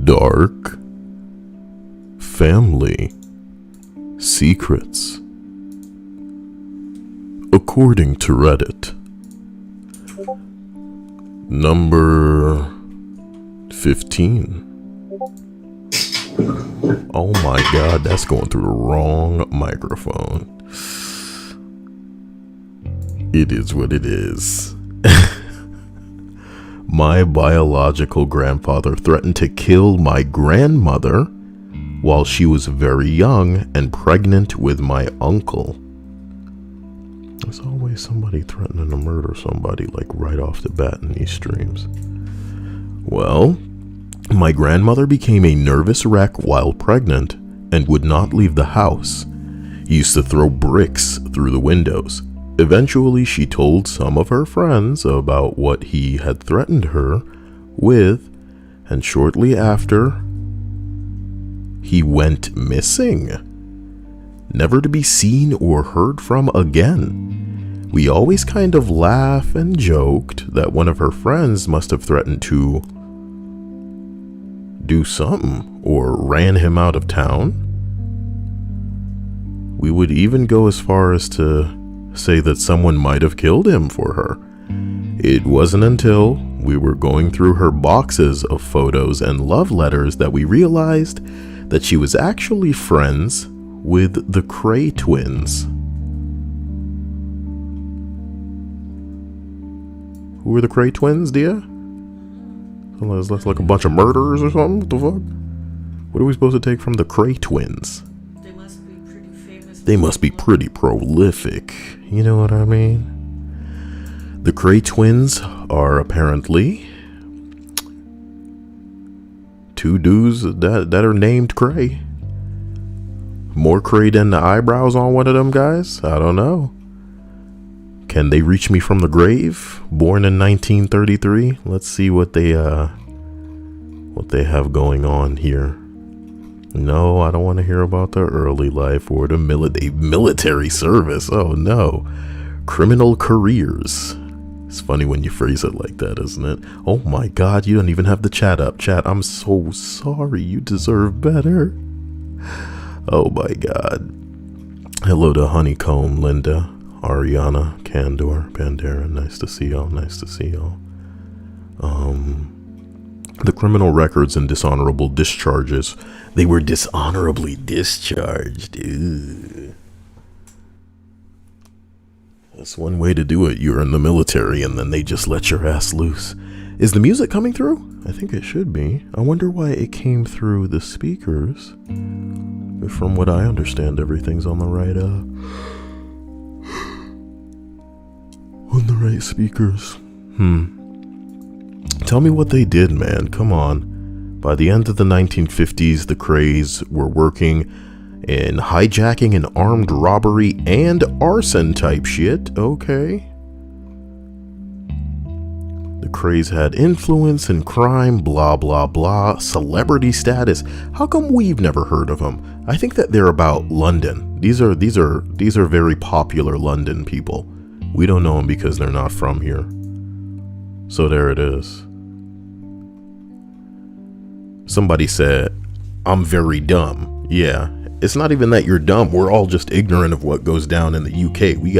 Dark Family Secrets. According to Reddit, number 15. Oh my god, that's going through the wrong microphone. It is what it is. My biological grandfather threatened to kill my grandmother while she was very young and pregnant with my uncle. There's always somebody threatening to murder somebody, like right off the bat in these streams. Well, my grandmother became a nervous wreck while pregnant and would not leave the house. He used to throw bricks through the windows. Eventually, she told some of her friends about what he had threatened her with, and shortly after, he went missing, never to be seen or heard from again. We always kind of laugh and joked that one of her friends must have threatened to do something or ran him out of town. We would even go as far as to say that someone might have killed him for her. It wasn't until we were going through her boxes of photos and love letters that we realized that she was actually friends with the Cray twins. Who are the Cray twins, dear? That's like a bunch of murderers or something? What the fuck? What are we supposed to take from the Cray twins? They must be pretty famous. They must be pretty prolific. You know what I mean? The Cray twins are apparently two dudes that are named Cray. More Cray than the eyebrows on one of them guys? I don't know. Can they reach me from the grave? Born in 1933. Let's see what they have going on here. No, I don't want to hear about their early life or the military service. Oh no. Criminal careers. It's funny when you phrase it like that, isn't it? Oh my god, you don't even have the chat up. Chat, I'm so sorry. You deserve better. Oh my god. Hello to Honeycomb, Linda, Ariana, Candor, Pandera. Nice to see y'all. Nice to see y'all. The criminal records and dishonorable discharges. They were dishonorably discharged. Ew. That's one way to do it. You're in the military and then they just let your ass loose. Is the music coming through? I think it should be. I wonder why it came through the speakers. From what I understand, everything's on the right speakers. Tell me what they did, man. Come on. By the end of the 1950s, the Crays were working in hijacking and armed robbery and arson type shit. Okay. The Crays had influence in crime, blah, blah, blah, celebrity status. How come we've never heard of them? I think that they're about London. These are very popular London people. We don't know them because they're not from here. So there it is. Somebody said, I'm very dumb. Yeah, it's not even that you're dumb. We're all just ignorant of what goes down in the UK. We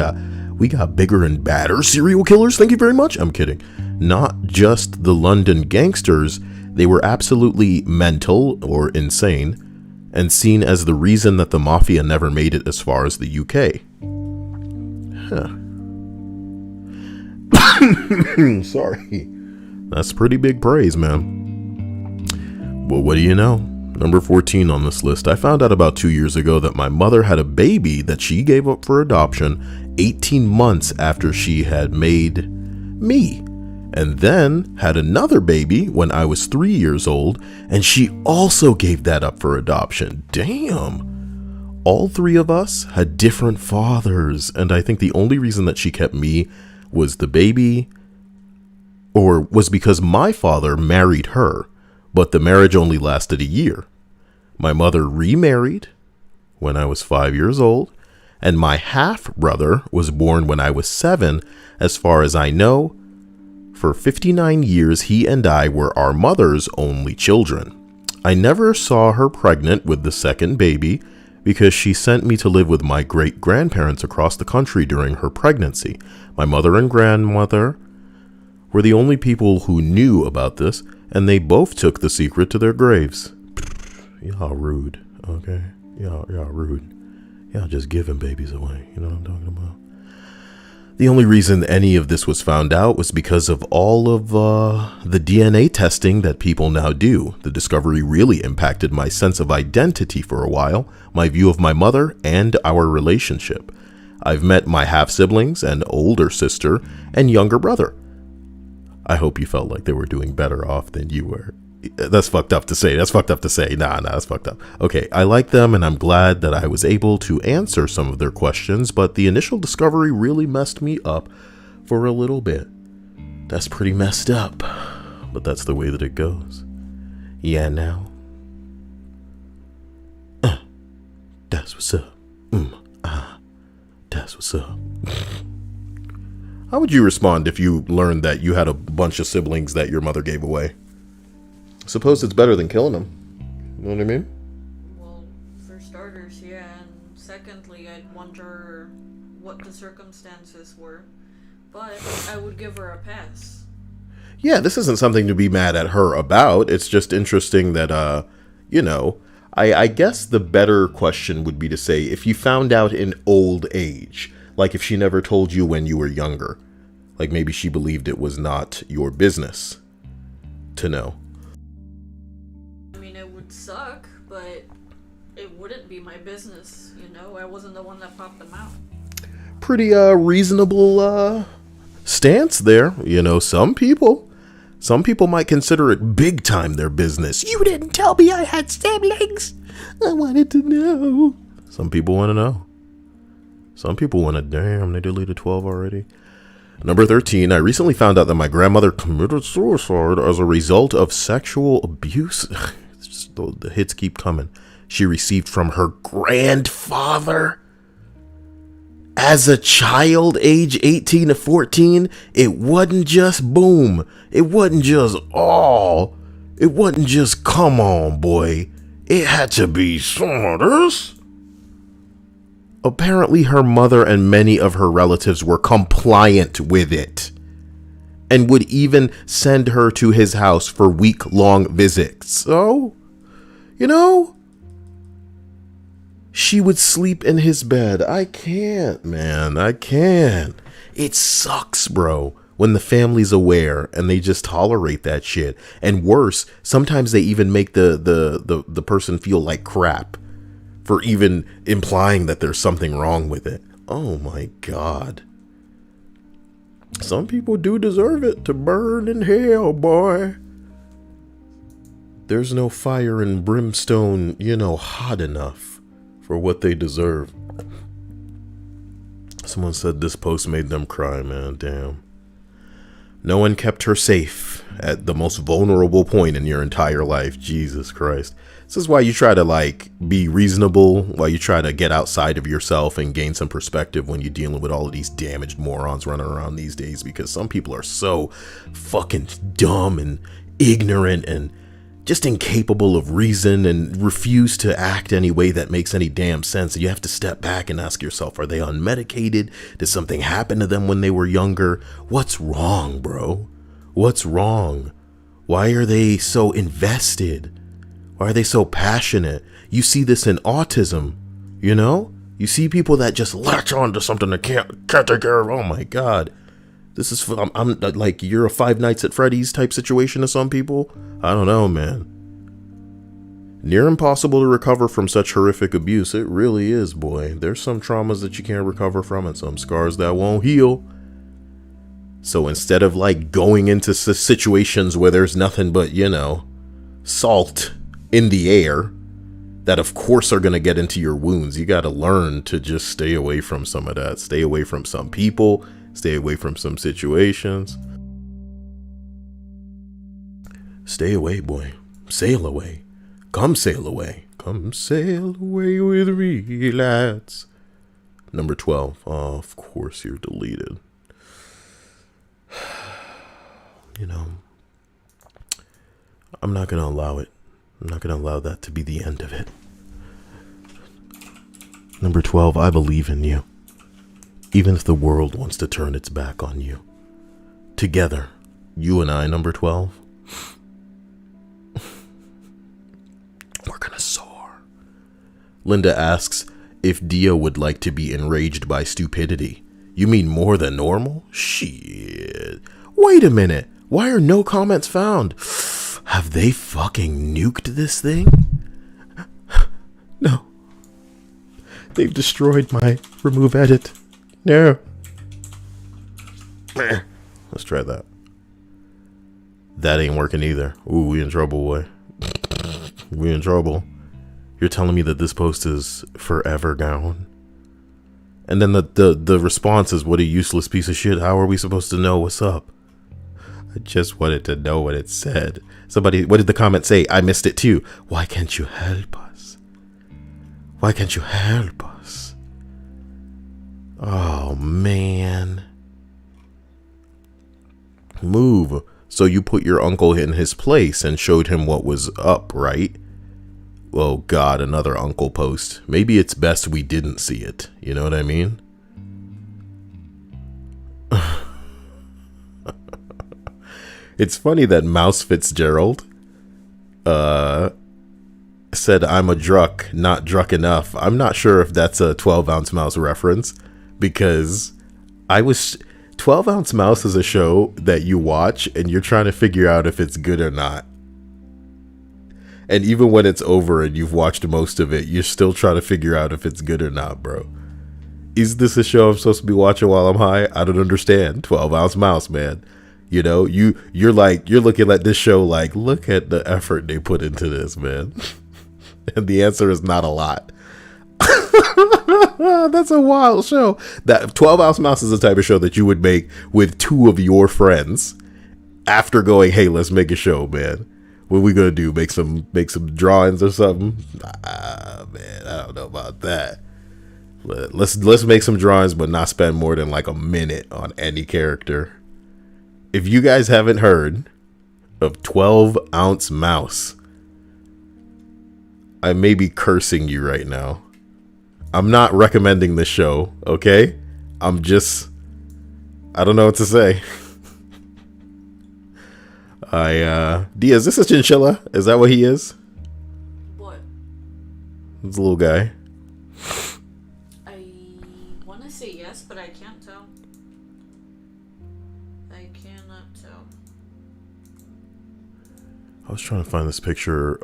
got bigger and badder serial killers. Thank you very much. I'm kidding. Not just the London gangsters. They were absolutely mental or insane and seen as the reason that the mafia never made it as far as the UK. Sorry. That's pretty big praise, man. Well, what do you know? Number 14 on this list. I found out about 2 years ago that my mother had a baby that she gave up for adoption 18 months after she had made me. And then had another baby when I was 3 years old, and she also gave that up for adoption. Damn. All three of us had different fathers, and I think the only reason that she kept me was the baby, or was because my father married her, but the marriage only lasted a year. My mother remarried when I was 5 years old, and my half-brother was born when I was 7. As far as I know, for 59 years, he and I were our mother's only children. I never saw her pregnant with the second baby because she sent me to live with my great-grandparents across the country during her pregnancy. My mother and grandmother were the only people who knew about this, and they both took the secret to their graves. Y'all rude, okay? Y'all rude. Y'all just giving babies away, you know what I'm talking about? The only reason any of this was found out was because of all of the DNA testing that people now do. The discovery really impacted my sense of identity for a while, my view of my mother, and our relationship. I've met my half-siblings, and older sister, and younger brother. I hope you felt like they were doing better off than you were. That's fucked up to say. Nah, that's fucked up. Okay, I like them, and I'm glad that I was able to answer some of their questions, but the initial discovery really messed me up for a little bit. That's pretty messed up, but that's the way that it goes. Yeah, now. That's what's up. That's what's up. How would you respond if you learned that you had a bunch of siblings that your mother gave away? Suppose it's better than killing them. You know what I mean? Well, for starters, yeah, and secondly, I'd wonder what the circumstances were. But I would give her a pass. Yeah, this isn't something to be mad at her about. It's just interesting that, I guess the better question would be to say, if you found out in old age, like if she never told you when you were younger, like maybe she believed it was not your business to know. Suck, but it wouldn't be my business, I wasn't the one that popped them out. Pretty reasonable stance there. Some people might consider it big time their business. You didn't tell me I had siblings. I wanted to know. Some people want to know. Some people want to, damn, they deleted 12 already. Number 13, I recently found out that my grandmother committed suicide as a result of sexual abuse. The hits keep coming. She received from her grandfather as a child, age 18 to 14. It wasn't just boom. It wasn't just It wasn't just come on, boy. It had to be some of this. Apparently, her mother and many of her relatives were compliant with it and would even send her to his house for week-long visits. So, she would sleep in his bed. I can't, man. I can't. It sucks, bro, when the family's aware and they just tolerate that shit. And worse, sometimes they even make the person feel like crap for even implying that there's something wrong with it. Oh my God. Some people do deserve it to burn in hell, boy. There's no fire and brimstone, hot enough for what they deserve. Someone said this post made them cry, man. Damn. No one kept her safe at the most vulnerable point in your entire life. Jesus Christ. This is why you try to be reasonable, why you try to get outside of yourself and gain some perspective when you're dealing with all of these damaged morons running around these days, because some people are so fucking dumb and ignorant and just incapable of reason and refuse to act any way that makes any damn sense. You have to step back and ask yourself, are they unmedicated? Did something happen to them when they were younger? What's wrong, bro? What's wrong? Why are they so invested? Why are they so passionate? You see this in autism, You see people that just latch on to something that can't take care of. Oh my God. This is, I'm like, you're a Five Nights at Freddy's type situation to some people. I don't know, man. Near impossible to recover from such horrific abuse. It really is, boy. There's some traumas that you can't recover from and some scars that won't heal. So instead of going into situations where there's nothing but, salt in the air that of course are going to get into your wounds, you got to learn to just stay away from some of that. Stay away from some people. Stay away from some situations. Stay away, boy. Sail away. Come sail away. Come sail away with me, lads. Number 12. Oh, of course you're deleted. I'm not going to allow it. I'm not going to allow that to be the end of it. Number 12, I believe in you. Even if the world wants to turn its back on you. Together, you and I, number 12, we're going to soar. Linda asks if Dia would like to be enraged by stupidity. You mean more than normal? Shit. Wait a minute. Why are no comments found? Have they fucking nuked this thing? No. They've destroyed my remove edit. No. Let's try that. That ain't working either. Ooh, we in trouble, boy. We in trouble. You're telling me that this post is forever gone? And then the response is, what a useless piece of shit. How are we supposed to know what's up? I just wanted to know what it said. Somebody, what did the comment say? I missed it too. Why can't you help us? Why can't you help us? Oh, man. Move. So you put your uncle in his place and showed him what was up, right? Oh, God, another uncle post. Maybe it's best we didn't see it. You know what I mean? It's funny that Mouse Fitzgerald said, I'm a druck, not druck enough. I'm not sure if that's a 12-ounce mouse reference, because 12-ounce mouse is a show that you watch and you're trying to figure out if it's good or not. And even when it's over and you've watched most of it, you're still trying to figure out if it's good or not, bro. Is this a show I'm supposed to be watching while I'm high? I don't understand. 12-ounce mouse, man. You know, you're looking at this show like, look at the effort they put into this, man. And the answer is not a lot. That's a wild show. That 12-ounce mouse is the type of show that you would make with two of your friends after going, hey, let's make a show, man. What we gonna do? Make some drawings or something? Man, I don't know about that. Let's make some drawings, but not spend more than like a minute on any character. If you guys haven't heard of 12-ounce mouse, I may be cursing you right now. I'm not recommending this show, okay? I don't know what to say. Dia, is this a chinchilla? Is that what he is? What? This little guy. I want to say yes, but I can't tell. I cannot tell. I was trying to find this picture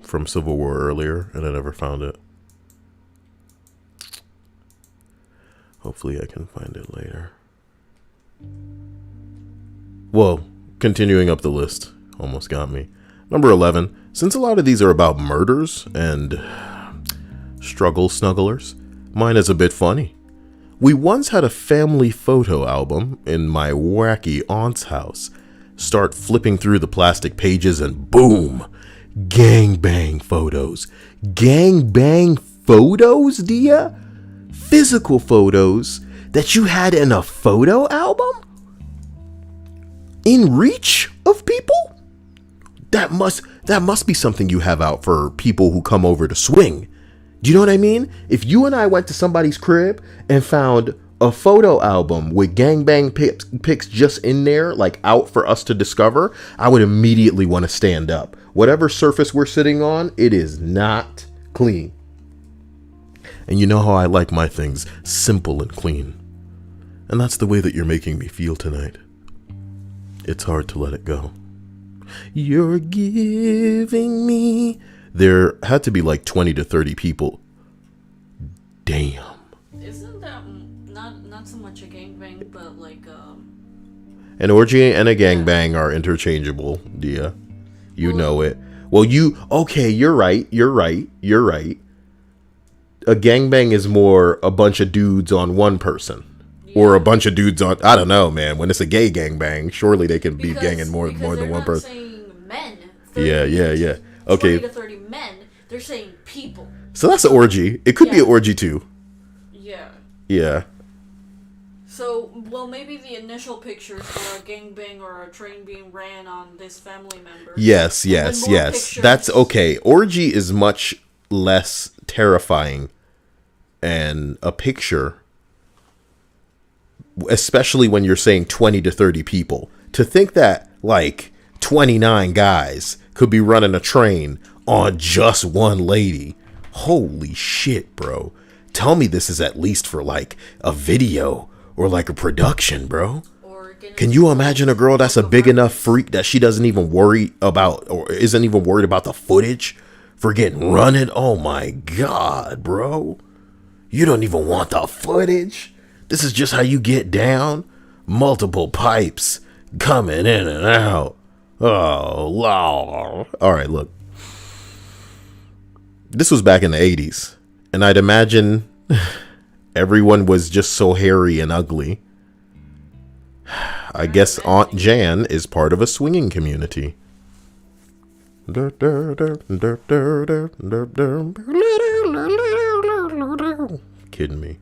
from Civil War earlier, and I never found it. Hopefully I can find it later. Well, continuing up the list. Almost got me. Number 11. Since a lot of these are about murders and struggle snugglers, mine is a bit funny. We once had a family photo album in my wacky aunt's house. Start flipping through the plastic pages and boom! Gangbang photos. Gangbang photos, Dia? Physical photos that you had in a photo album? In reach of people? That must be something you have out for people who come over to swing. Do you know what I mean? If you and I went to somebody's crib and found a photo album with gangbang pics just in there, like out for us to discover, I would immediately want to stand up. Whatever surface we're sitting on, it is not clean. And you know how I like my things simple and clean. And that's the way that you're making me feel tonight. It's hard to let it go. You're giving me... There had to be like 20 to 30 people. Damn. Isn't that not so much a gangbang, but like an orgy and a gangbang are interchangeable, Dia. You know it. Well, okay, you're right. A gangbang is more a bunch of dudes on one person. Yeah. Or a bunch of dudes on, I don't know, man. When it's a gay gangbang, surely they can be ganging more than one person. Saying men. Yeah. Okay. 20 to 30 men. They're saying people. So that's an orgy. It could be an orgy too. Yeah. Yeah. So, well, maybe the initial pictures were a gangbang or a train being ran on this family member. Yes. Pictures. That's okay. Orgy is much less terrifying, and a picture, especially when you're saying 20 to 30 people, to think that like 29 guys could be running a train on just one lady. Holy shit, bro. Tell me this is at least for like a video or like a production, bro. Can you imagine a girl that's a big enough freak that she doesn't even worry about or isn't even worried about the footage for getting running? Oh my God, bro. You don't even want the footage. This is just how you get down. Multiple pipes coming in and out. Oh, Lord. All right, look. This was back in the 80s. And I'd imagine everyone was just so hairy and ugly. I guess Aunt Jan is part of a swinging community. Kidding me.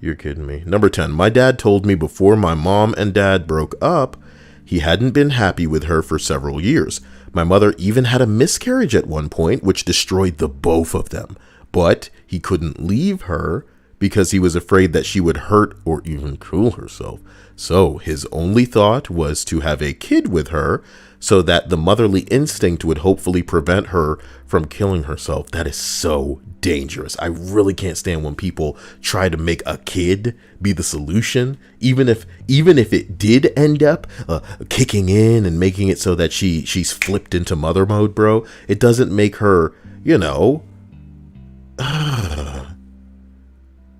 You're kidding me. Number 10. My dad told me before my mom and dad broke up, he hadn't been happy with her for several years. My mother even had a miscarriage at one point, which destroyed the both of them. But he couldn't leave her because he was afraid that she would hurt or even kill herself. So his only thought was to have a kid with her so that the motherly instinct would hopefully prevent her from killing herself. That is so dangerous. I really can't stand when people try to make a kid be the solution, even if it did end up kicking in and making it so that she's flipped into mother mode, bro. It doesn't make her,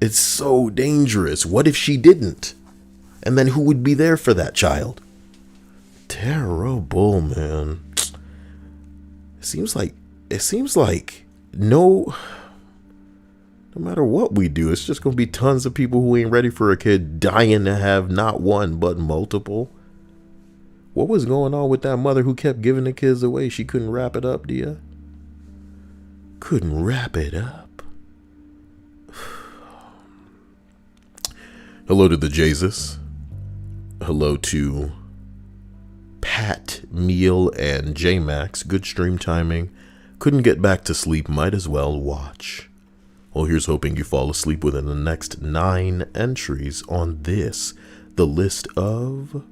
it's so dangerous. What if she didn't? And then who would be there for that child? Terrible, man. It seems like no matter what we do, it's just going to be tons of people who ain't ready for a kid dying to have not one, but multiple. What was going on with that mother who kept giving the kids away? She couldn't wrap it up, dear. Couldn't wrap it up. Hello to the Jesus. Hello to Pat, Meal, and J-Max. Good stream timing. Couldn't get back to sleep. Might as well watch. Well, here's hoping you fall asleep within the next 9 entries on this. The list of...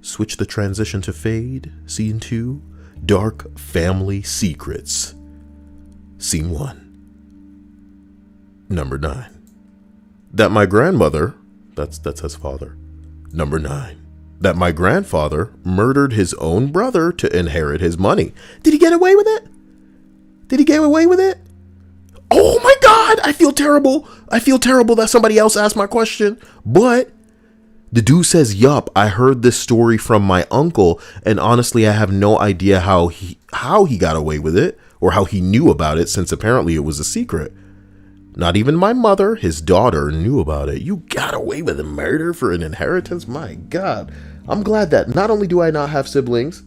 Switch the transition to fade. Scene 2. Dark Family Secrets. Scene 1. Number 9. That my grandmother... That's his father. Number 9. That my grandfather murdered his own brother to inherit his money. Did he get away with it? Oh my God, I feel terrible. That somebody else asked my question. But the dude says, yup, I heard this story from my uncle. And honestly, I have no idea how he got away with it or how he knew about it, since apparently it was a secret. Not even my mother, his daughter, knew about it. You got away with a murder for an inheritance? My God. I'm glad that not only do I not have siblings,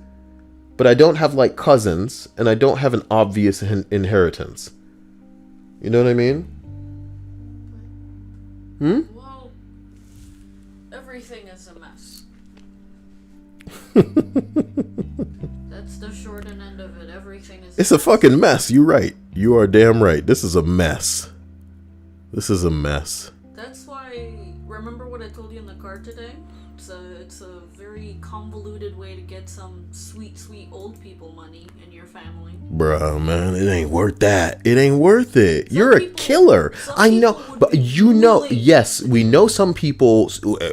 but I don't have like cousins, and I don't have an obvious inheritance. You know what I mean? Well, everything is a mess. That's the short end of it. Everything is It's a fucking mess. You're right. You are damn right. This is a mess. This is a mess. That's why, remember what I told you in the car today? It's a very convoluted way to get some sweet, sweet old people money in your family. Bruh, man, it ain't worth that. It ain't worth it. You're a killer. I know, but yes, we know some people,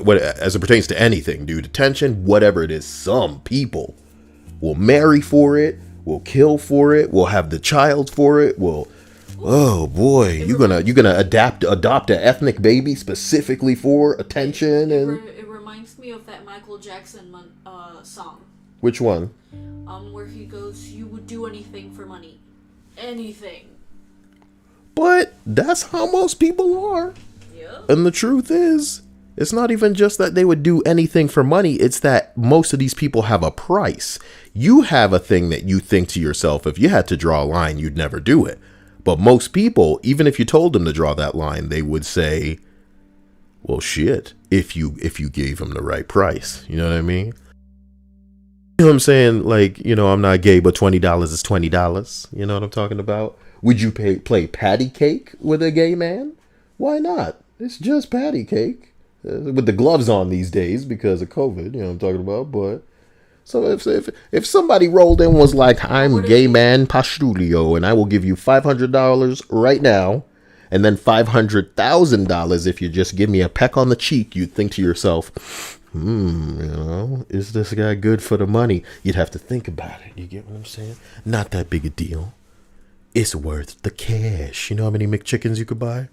as it pertains to anything, dude, attention, whatever it is, some people will marry for it, will kill for it, will have the child for it, will... Oh boy, you're gonna adopt an ethnic baby specifically for attention and. It reminds me of that Michael Jackson song. Which one? Where he goes, "You would do anything for money, anything." But that's how most people are. Yeah. And the truth is, it's not even just that they would do anything for money. It's that most of these people have a price. You have a thing that you think to yourself, if you had to draw a line, you'd never do it. But most people, even if you told them to draw that line, they would say, Well, shit, if you gave him the right price, you know what I mean? You know what I'm saying? Like, I'm not gay, but $20 is $20. You know what I'm talking about? Would you play patty cake with a gay man? Why not? It's just patty cake. With the gloves on these days because of COVID, you know what I'm talking about? But so if somebody rolled in and was like, I'm gay man Pastulio, and I will give you $500 right now, and then $500,000 if you just give me a peck on the cheek, you'd think to yourself, is this guy good for the money? You'd have to think about it. You get what I'm saying? Not that big a deal. It's worth the cash. You know how many McChickens you could buy?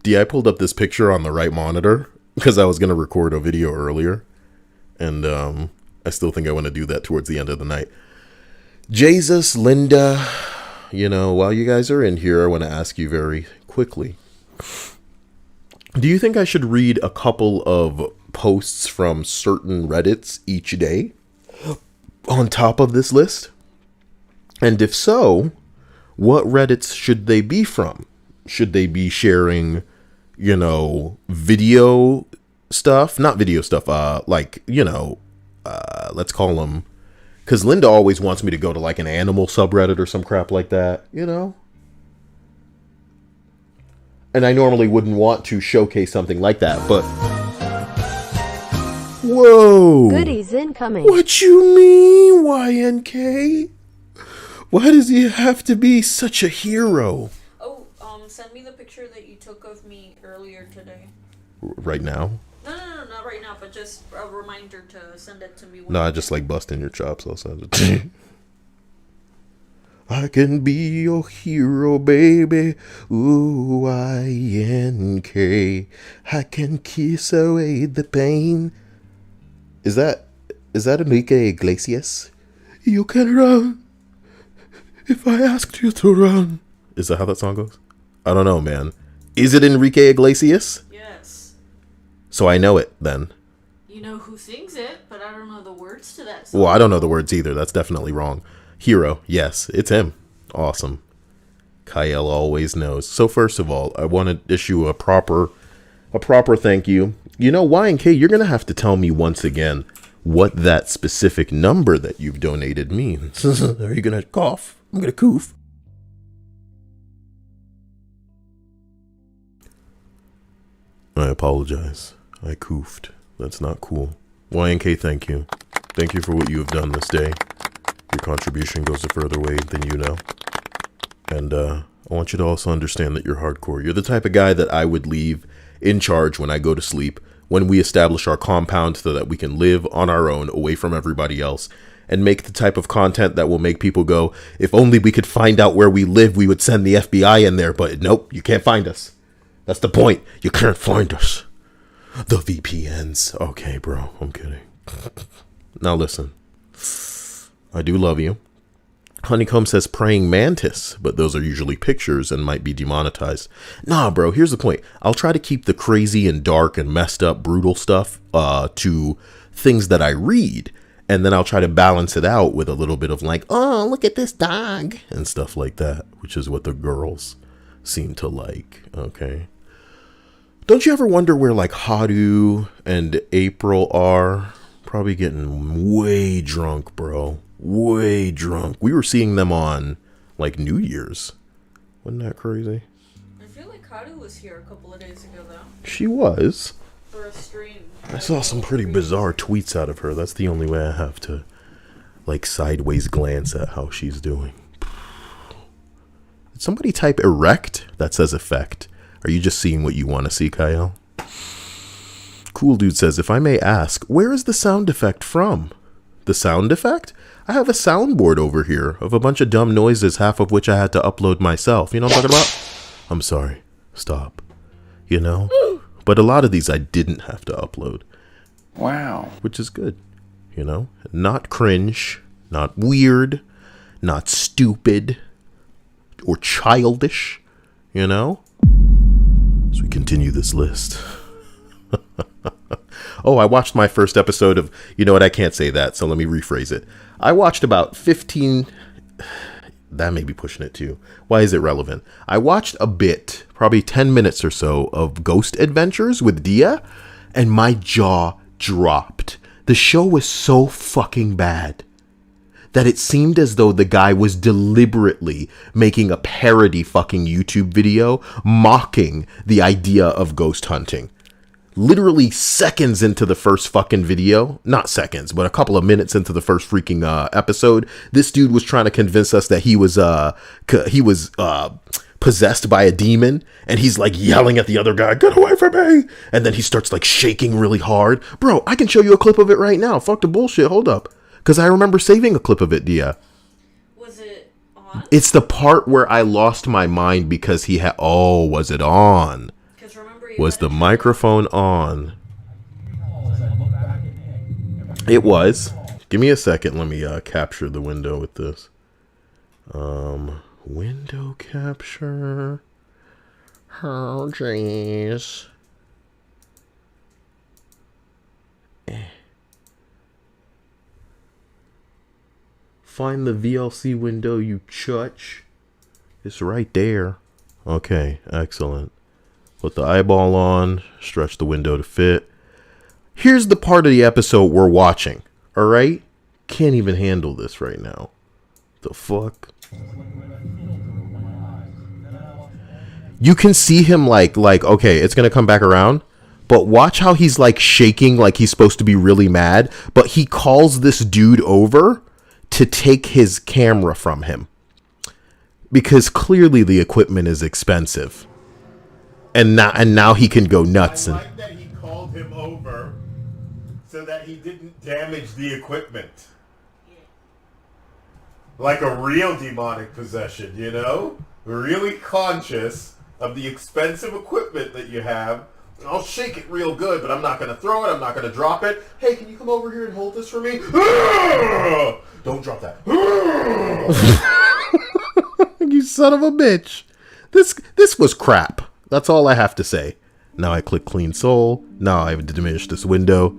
I pulled up this picture on the right monitor because I was going to record a video earlier. And I still think I want to do that towards the end of the night. Jesus, Linda, while you guys are in here, I want to ask you very quickly. Do you think I should read a couple of posts from certain Reddits each day on top of this list? And if so, what Reddits should they be from? Should they be sharing, video stuff? Not video stuff, let's call them, because Linda always wants me to go to like an animal subreddit or some crap like that, And I normally wouldn't want to showcase something like that, but... Whoa! Goodies incoming. What you mean, YNK? Why does he have to be such a hero? Oh, send me the picture that you took of me earlier today. Right now? No, not right now, but just a reminder to send it to me. No, I just like busting your chops. I'll send it to you. I can be your hero, baby. Ooh, YNK. I can kiss away the pain. Is that Enrique Iglesias? You can run if I asked you to run. Is that how that song goes? I don't know, man. Is it Enrique Iglesias? Yes. So I know it then. You know who sings it, but I don't know the words to that song. Well, I don't know the words either. That's definitely wrong. Hero. Yes, it's him. Awesome. Cyael always knows. So first of all, I want to issue a proper thank you. YNK, you're going to have to tell me once again what that specific number that you've donated means. Are you going to cough? I'm going to coof. I apologize. I coofed. That's not cool. YNK, thank you. Thank you for what you have done this day. Your contribution goes a further way than you know. And I want you to also understand that you're hardcore. You're the type of guy that I would leave in charge when I go to sleep, when we establish our compound so that we can live on our own, away from everybody else, and make the type of content that will make people go, if only we could find out where we live, we would send the FBI in there, but nope, you can't find us. That's the point. You can't find us. The VPNs. Okay, bro, I'm kidding. Now listen. I do love you. Honeycomb says praying mantis, but those are usually pictures and might be demonetized. Nah, bro, here's the point. I'll try to keep the crazy and dark and messed up, brutal stuff to things that I read. And then I'll try to balance it out with a little bit of like, oh, look at this dog and stuff like that, which is what the girls seem to like. Okay. Don't you ever wonder where like Hadu and April are? Probably getting way drunk, bro. Way drunk. We were seeing them on like New Year's. Wasn't that crazy? I feel like Hadu was here a couple of days ago, though. She was. For a stream. I saw some pretty bizarre tweets out of her. That's the only way I have to like sideways glance at how she's doing. Did somebody type erect? That says effect. Are you just seeing what you want to see, Cyael? Cool Dude says, if I may ask, where is the sound effect from? The sound effect? I have a soundboard over here of a bunch of dumb noises, half of which I had to upload myself. You know what I'm talking about? I'm sorry. Stop. You know? But a lot of these I didn't have to upload. Wow. Which is good. You know? Not cringe. Not weird. Not stupid. Or childish. You know? As we continue this list. Oh, I watched my first episode of... You know what? I can't say that, so let me rephrase it. I watched about 15... That may be pushing it too. Why is it relevant? I watched a bit, probably 10 minutes or so, of Ghost Adventures with Dia, and my jaw dropped. The show was so fucking bad that it seemed as though the guy was deliberately making a parody fucking YouTube video mocking the idea of ghost hunting. Literally seconds into the first fucking video, not seconds, but a couple of minutes into the first freaking episode, this dude was trying to convince us that he was possessed by a demon, and he's like yelling at the other guy, "Get away from me!" And then he starts like shaking really hard. Bro, I can show you a clip of it right now. Fuck the bullshit. Hold up, because I remember saving a clip of it, Dia. Was it on? It's the part where I lost my mind because he had. Oh, was it on? Was the microphone on? It was. Give me a second. Let me capture the window with this. Window capture. Oh, jeez. Find the VLC window, you chutch. It's right there. Okay, excellent. Put the eyeball on, stretch the window to fit. Here's the part of the episode we're watching, all right? Can't even handle this right now. The fuck? You can see him like, okay, it's going to come back around. But watch how he's like shaking like he's supposed to be really mad. But he calls this dude over to take his camera from him. Because clearly the equipment is expensive. And now he can go nuts. I like that he called him over so that he didn't damage the equipment. Like a real demonic possession, you know? Really conscious of the expensive equipment that you have. I'll shake it real good, but I'm not going to throw it. I'm not going to drop it. Hey, can you come over here and hold this for me? Don't drop that. You son of a bitch. This was crap. That's all I have to say. Now I click clean soul. Now I've diminished this window.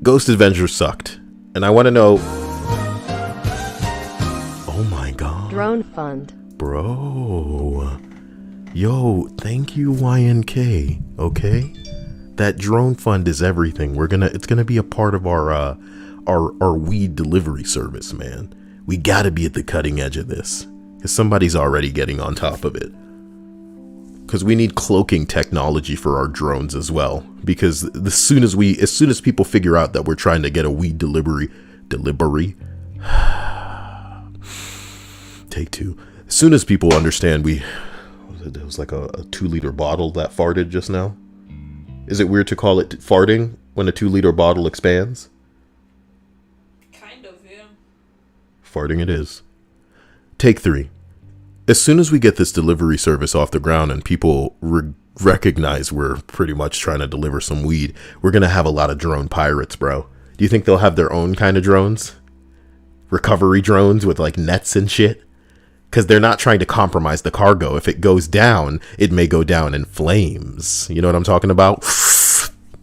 Ghost Adventures sucked. And I want to know... Oh my god. Drone fund. Bro. Yo, thank you YNK. Okay? That drone fund is everything. It's gonna be a part of our weed delivery service, man. We gotta be at the cutting edge of this. Because somebody's already getting on top of it. Because we need cloaking technology for our drones as well. Because as soon as people figure out that we're trying to get a weed delivery, take two. As soon as people understand it was like a 2-liter bottle that farted just now. Is it weird to call it farting when a 2-liter bottle expands? Kind of, yeah. Farting it is. Take 3. As soon as we get this delivery service off the ground and people recognize we're pretty much trying to deliver some weed, we're going to have a lot of drone pirates, bro. Do you think they'll have their own kind of drones? Recovery drones with like nets and shit? Because they're not trying to compromise the cargo. If it goes down, it may go down in flames. You know what I'm talking about?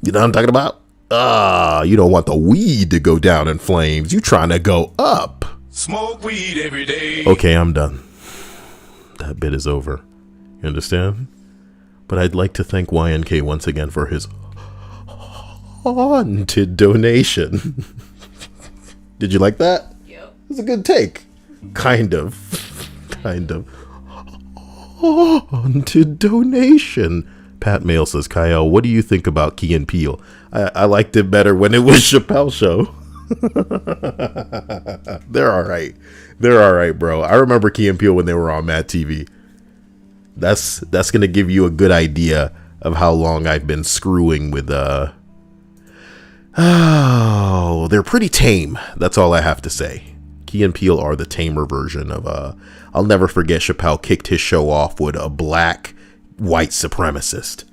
You know what I'm talking about? You don't want the weed to go down in flames. You trying to go up. Smoke weed every day. Okay, I'm done. That bit is over. You understand? But I'd like to thank YNK once again for his haunted donation. Did you like that? Yep. It was a good take. Kind of. Haunted donation. Pat Mail says, Cyael, what do you think about Key and Peele? I liked it better when it was Chappelle Show. They're all right. They're all right, bro. I remember Key and Peele when they were on Mad TV. That's going to give you a good idea of how long I've been screwing with oh, they're pretty tame. That's all I have to say. Key and Peele are the tamer version of I'll never forget Chappelle kicked his show off with a black white supremacist.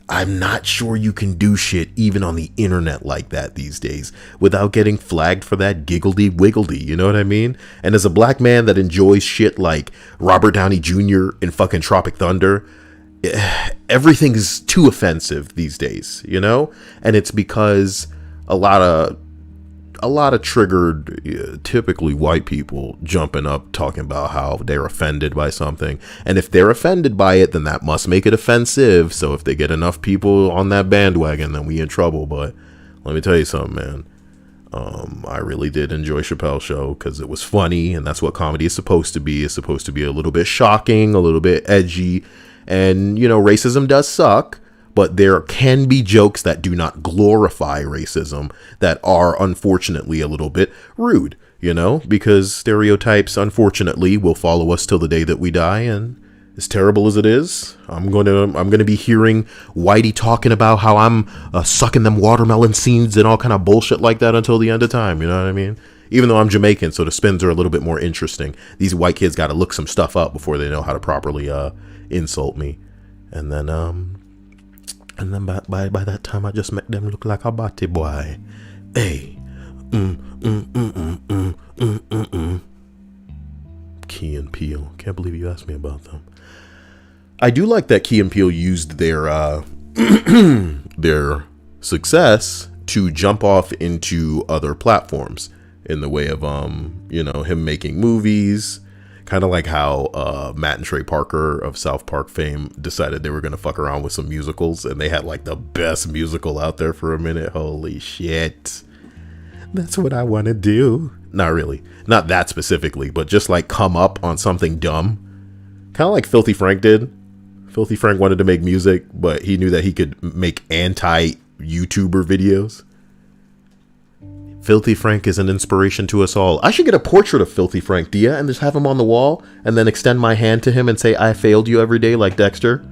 I'm not sure you can do shit even on the internet like that these days without getting flagged for that giggledy-wiggledy, you know what I mean? And as a black man that enjoys shit like Robert Downey Jr. in fucking Tropic Thunder, everything is too offensive these days, you know? And it's because a lot of a lot of triggered, typically white people jumping up talking about how they're offended by something. And if they're offended by it, then that must make it offensive. So if they get enough people on that bandwagon, then we in trouble. But let me tell you something, man. I really did enjoy Chappelle's show because it was funny, and that's what comedy is supposed to be. It's supposed to be a little bit shocking, a little bit edgy, and, you know, racism does suck, but there can be jokes that do not glorify racism that are unfortunately a little bit rude, you know, because stereotypes, unfortunately, will follow us till the day that we die, and as terrible as it is, I'm gonna be hearing Whitey talking about how I'm sucking them watermelon seeds and all kind of bullshit like that until the end of time. You know what I mean? Even though I'm Jamaican, so the spins are a little bit more interesting. These white kids got to look some stuff up before they know how to properly insult me. And then by that time, I just make them look like a batty boy. Hey, Key and Peele. Can't believe you asked me about them. I do like that Key and Peele used their their success to jump off into other platforms in the way of you know, him making movies, kind of like how Matt and Trey Parker of South Park fame decided they were gonna fuck around with some musicals, and they had like the best musical out there for a minute. Holy shit, that's what I want to do. Not really, not that specifically, but just like come up on something dumb, kind of like Filthy Frank did. Filthy Frank wanted to make music, but he knew that he could make anti-YouTuber videos. Filthy Frank is an inspiration to us all. I should get a portrait of Filthy Frank, Dia, and just have him on the wall, and then extend my hand to him and say, I failed you every day, like Dexter.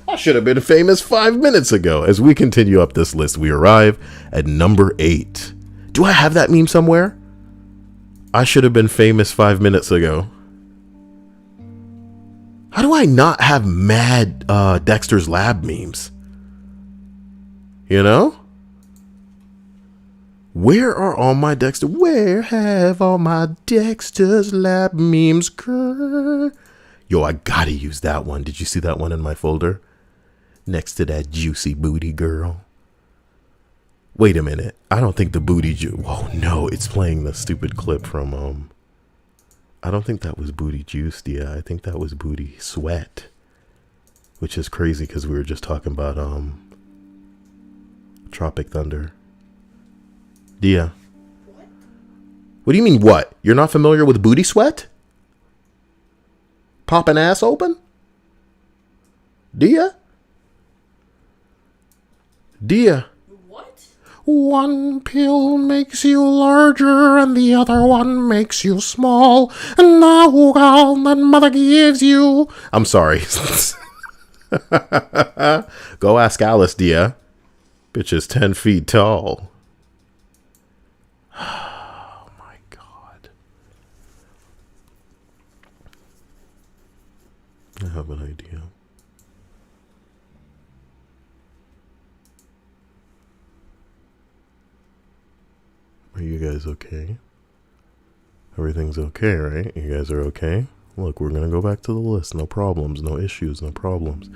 I should have been famous 5 minutes ago. As we continue up this list, we arrive at number 8. Do I have that meme somewhere? I should have been famous 5 minutes ago. How do I not have mad Dexter's Lab memes? You know? Where are all my Dexter? Where have all my Dexter's Lab memes? Grr? Yo, I gotta use that one. Did you see that one in my folder? Next to that juicy booty girl. Wait a minute. I don't think the booty Whoa, no, it's playing the stupid clip from I don't think that was Booty Juice, yeah. I think that was Booty Sweat. Which is crazy because we were just talking about Tropic Thunder. Dia. What do you mean what? You're not familiar with Booty Sweat? Popping ass open? Dia? Dia. What? One pill makes you larger and the other one makes you small. And now all that mother gives you. I'm sorry. Go ask Alice, Dia. Bitch is 10 feet tall. Oh my God. I have an idea. Are you guys okay? Everything's okay, right? You guys are okay? Look, we're gonna go back to the list. No problems, no issues, no problems.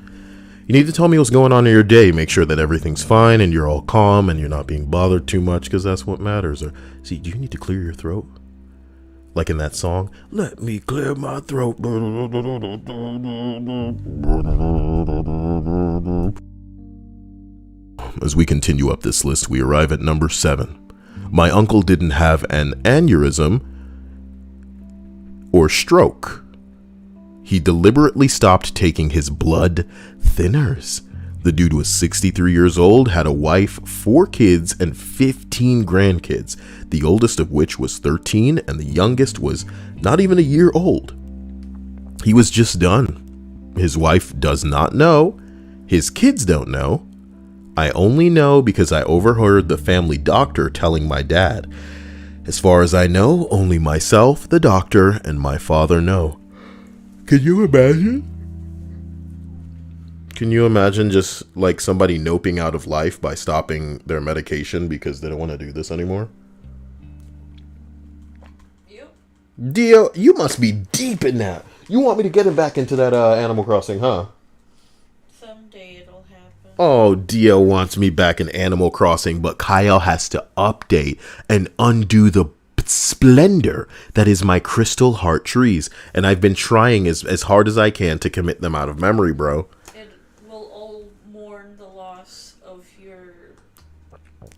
You need to tell me what's going on in your day. Make sure that everything's fine and you're all calm and you're not being bothered too much, because that's what matters. Or see, do you need to clear your throat? Like in that song, let me clear my throat. As we continue up this list, we arrive at number 7. My uncle didn't have an aneurysm or stroke. He deliberately stopped taking his blood thinners. The dude was 63 years old, had a wife, 4 kids, and 15 grandkids, the oldest of which was 13 and the youngest was not even a year old. He was just done. His wife does not know. His kids don't know. I only know because I overheard the family doctor telling my dad. As far as I know, only myself, the doctor, and my father know. Can you imagine? Can you imagine just like somebody noping out of life by stopping their medication because they don't want to do this anymore? Yep. Dio, you must be deep in that. You want me to get him back into that Animal Crossing, huh? Some Someday it'll happen. Oh, Dia wants me back in Animal Crossing, but Cyael has to update and undo the splendor that is my crystal heart trees. And I've been trying as hard as I can to commit them out of memory, bro. It will all mourn the loss of your...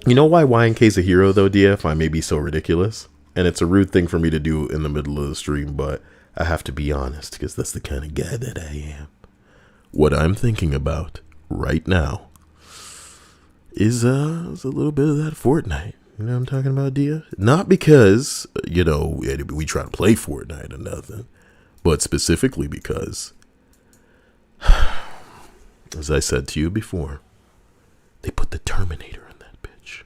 You know why YNK's a hero, though, Dia, if I may be so ridiculous? And it's a rude thing for me to do in the middle of the stream, but I have to be honest, because that's the kind of guy that I am. What I'm thinking about right now is a little bit of that Fortnite. You know what I'm talking about, Dia? Not because, you know, we try to play Fortnite or nothing, but specifically because, as I said to you before, they put the Terminator in that bitch.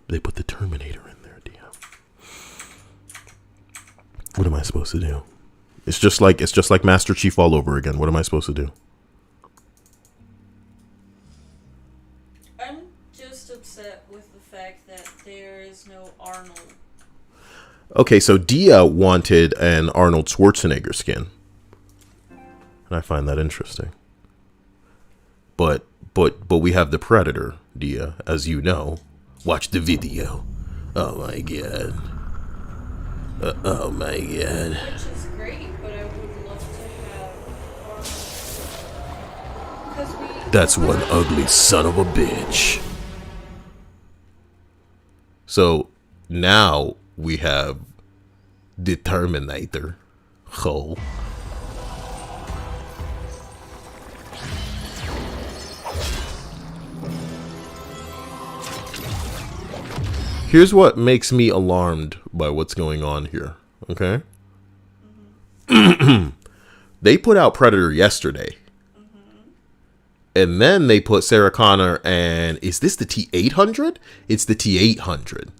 They put the Terminator in there, Dia. What am I supposed to do? It's just like Master Chief all over again. What am I supposed to do? I'm just upset with the fact that there is no Arnold. Okay, so Dia wanted an Arnold Schwarzenegger skin. And I find that interesting. But we have the Predator, Dia, as you know. Watch the video. Oh my god. Oh my god. Which is great, but I would love to have Arnold. That's one ugly son of a bitch. So now we have the Terminator. Oh. Here's what makes me alarmed by what's going on here, okay? Mm-hmm. They put out Predator yesterday. Mm-hmm. And then they put Sarah Connor and... Is this the T-800? It's the T-800.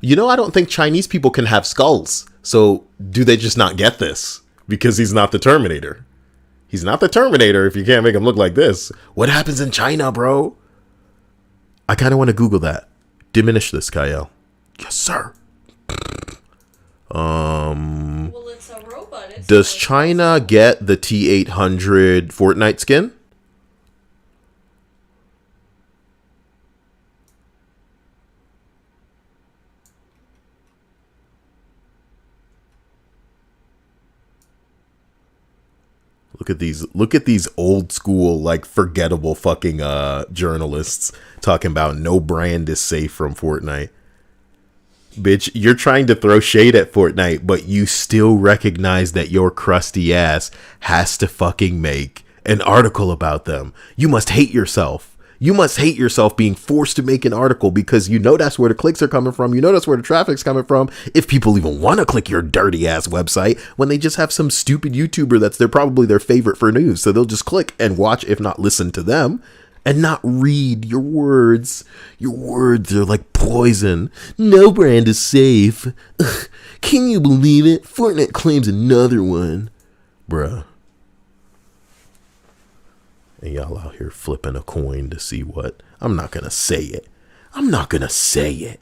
You know, I don't think Chinese people can have skulls. So do they just not get this? Because he's not the Terminator. He's not the Terminator if you can't make him look like this. What happens in China, bro? I kind of want to Google that. Diminish this, Cyael. Yes, sir. Well, it's a robot. Does China get the T-800 Fortnite skin? Look at these old school, like, forgettable fucking journalists talking about no brand is safe from Fortnite. Bitch, you're trying to throw shade at Fortnite, but you still recognize that your crusty ass has to fucking make an article about them. You must hate yourself. You must hate yourself being forced to make an article because you know that's where the clicks are coming from. You know that's where the traffic's coming from. If people even want to click your dirty ass website when they just have some stupid YouTuber that's probably their favorite for news. So they'll just click and watch, if not listen to them, and not read your words. Your words are like poison. No brand is safe. Ugh, can you believe it? Fortnite claims another one. Bruh. And y'all out here flipping a coin to see what. I'm not going to say it. I'm not going to say it.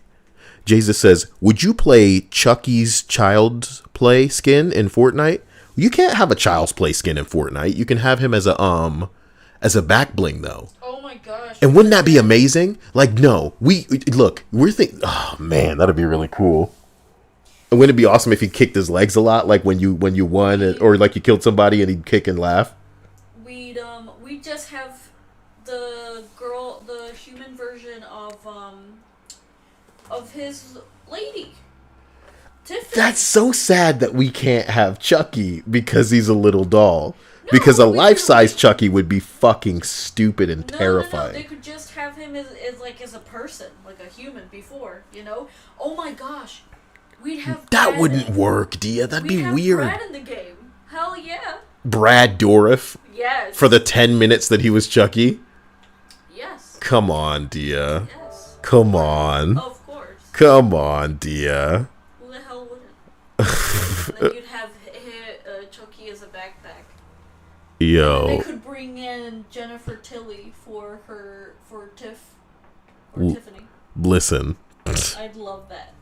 Jesus says, would you play Chucky's Child's Play skin in Fortnite? You can't have a Child's Play skin in Fortnite. You can have him as a back bling, though. Oh my gosh. And wouldn't that be amazing? Like, no. We're thinking, oh man, that'd be really cool. And wouldn't it be awesome if he kicked his legs a lot? Like when you won or like you killed somebody and he'd kick and laugh? We just have the human version of his lady, Tiffany. That's so sad that we can't have Chucky because he's a little doll. No, because a life-size Chucky would be fucking stupid and terrifying. No. They could just have him as a person, like a human before, you know? Oh my gosh. We'd have That Brad wouldn't work, Dia. That'd be weird. Brad in the game. Hell yeah. Brad Dourif? Yes. For the 10 minutes that he was Chucky? Yes. Come on, Dia. Yes. Come on. Of course. Come on, Dia. Who the hell wouldn't? And then you'd have Chucky as a backpack. Yo. And they could bring in Jennifer Tilly for Tiffany. Listen. I'd love that.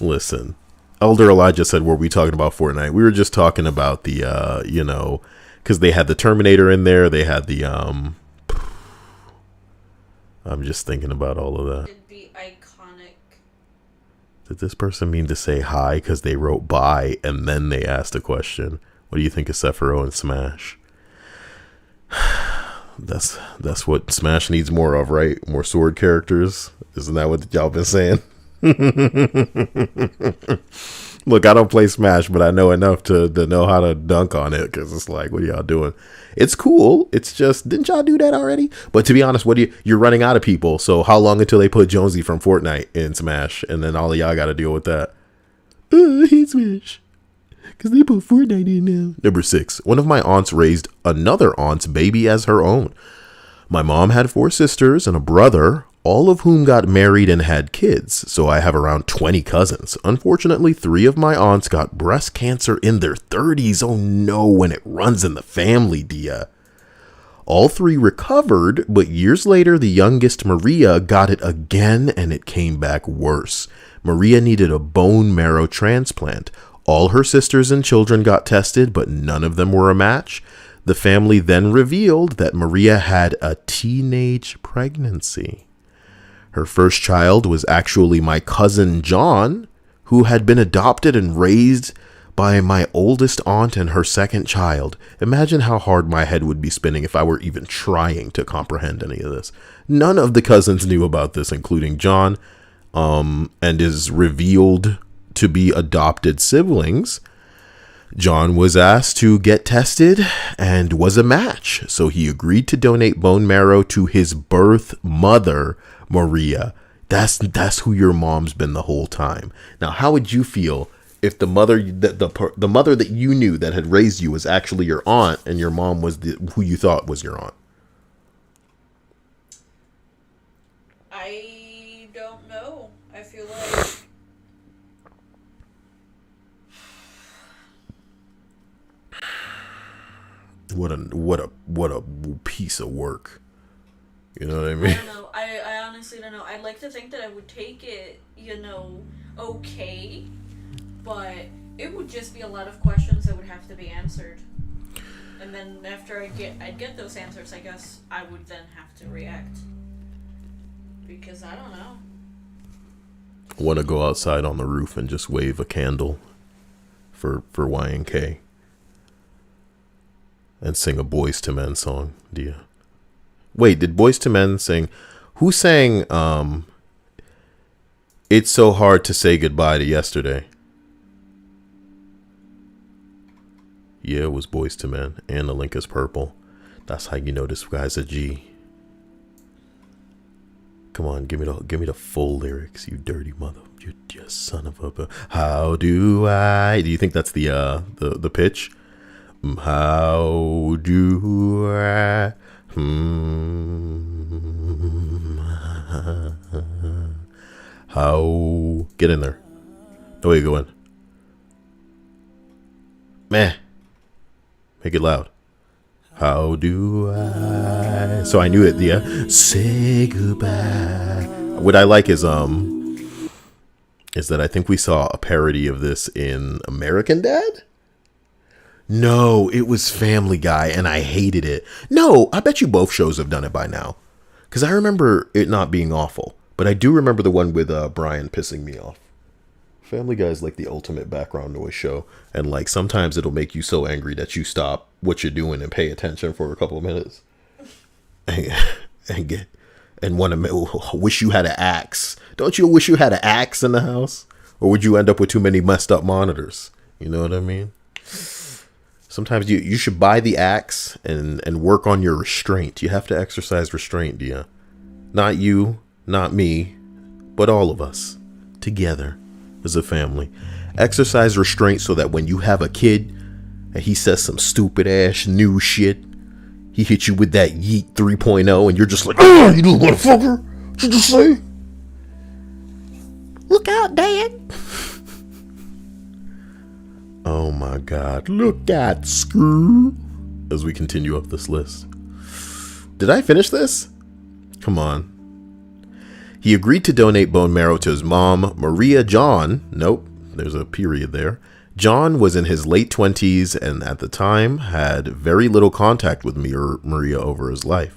Listen. Elder Elijah said, were we talking about Fortnite? We were just talking about the, because they had the Terminator in there. They had the, I'm just thinking about all of that. It'd be iconic. Did this person mean to say hi because they wrote bye and then they asked a question? What do you think of Sephiroth and Smash? That's what Smash needs more of, right? More sword characters. Isn't that what y'all been saying? Look, I don't play Smash, but I know enough to know how to dunk on it, because it's like, what are y'all doing? It's cool. It's just, didn't y'all do that already? But to be honest, you're running out of people. So how long until they put Jonesy from Fortnite in Smash, and then all of y'all got to deal with that? I hate Smash because they put Fortnite in now. Number 6. One of my aunts raised another aunt's baby as her own. My mom had 4 sisters and a brother, all of whom got married and had kids, so I have around 20 cousins. Unfortunately, 3 of my aunts got breast cancer in their 30s. Oh no, when it runs in the family, Dia. All 3 recovered, but years later, the youngest, Maria, got it again and it came back worse. Maria needed a bone marrow transplant. All her sisters and children got tested, but none of them were a match. The family then revealed that Maria had a teenage pregnancy. Her first child was actually my cousin John, who had been adopted and raised by my oldest aunt and her second child. Imagine how hard my head would be spinning if I were even trying to comprehend any of this. None of the cousins knew about this, including John, and is revealed to be adopted siblings. John was asked to get tested and was a match, so he agreed to donate bone marrow to his birth mother, Maria. That's who your mom's been the whole time. Now, how would you feel if the mother the mother that you knew that had raised you was actually your aunt, and your mom was who you thought was your aunt? I don't know. I feel like What a piece of work. You know what I mean? I don't know. I honestly don't know. I'd like to think that I would take it, okay, but it would just be a lot of questions that would have to be answered. And then after I'd get those answers, I guess I would then have to react. Because I don't know. Want to go outside on the roof and just wave a candle for Y&K and sing a Boys to Men song, do you? Wait, did Boys to Men sing? Who sang It's So Hard to Say Goodbye to Yesterday? Yeah, it was Boys to Men, and the link is purple. That's how you know this guy's a G. Come on, give me the full lyrics, you dirty mother, you son of a. How do I? Do you think that's the pitch? How do I? How? Get in there. No way you go in. Meh. Make it loud. How do I? So I knew it. Yeah. Say goodbye. What I like is that I think we saw a parody of this in American Dad. No, it was Family Guy, and I hated it. No, I bet you both shows have done it by now, because I remember it not being awful, but I do remember the one with Brian pissing me off. Family Guy is like the ultimate background noise show, and like sometimes it'll make you so angry that you stop what you're doing and pay attention for a couple of minutes, and want to wish you had an axe. Don't you wish you had an axe in the house, or would you end up with too many messed up monitors? You know what I mean? Sometimes you should buy the axe and work on your restraint. You have to exercise restraint, Dia. Not you, not me, but all of us together as a family. Exercise restraint so that when you have a kid and he says some stupid ass new shit, he hits you with that yeet 3.0 and you're just like, oh, you little motherfucker. What you just say? Look out, Dad. Oh my God, look at Screw. As we continue up this list. Did I finish this? Come on. He agreed to donate bone marrow to his mom, Maria John. Nope, There's a period there. John was in his late 20s and at the time had very little contact with me or Maria over his life.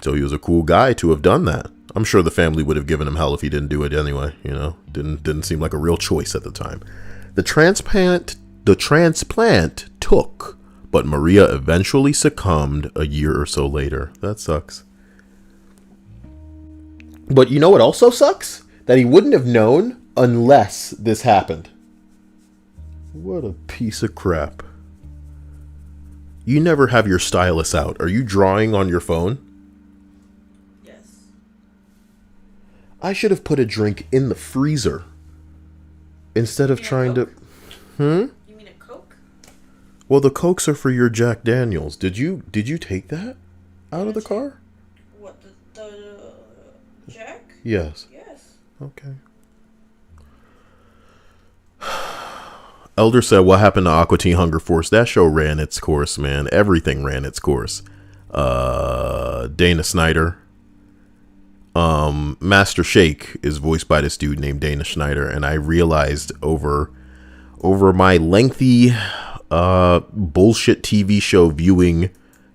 So he was a cool guy to have done that. I'm sure the family would have given him hell if he didn't do it anyway, you know. Didn't seem like a real choice at the time. The transplant took, but Maria eventually succumbed a year or so later. That sucks. But you know what also sucks? That he wouldn't have known unless this happened. What a piece of crap. You never have your stylus out. Are you drawing on your phone? Yes. I should have put a drink in the freezer instead of trying to... You mean a Coke? Well, the Cokes are for your Jack Daniels. Did you take that out of the car? What, the Jack? Yes. Yes. Okay. Elder said, what happened to Aqua Teen Hunger Force? That show ran its course, man. Everything ran its course. Dana Snyder. Master Shake is voiced by this dude named Dana Schneider, and I realized over my lengthy bullshit TV show viewing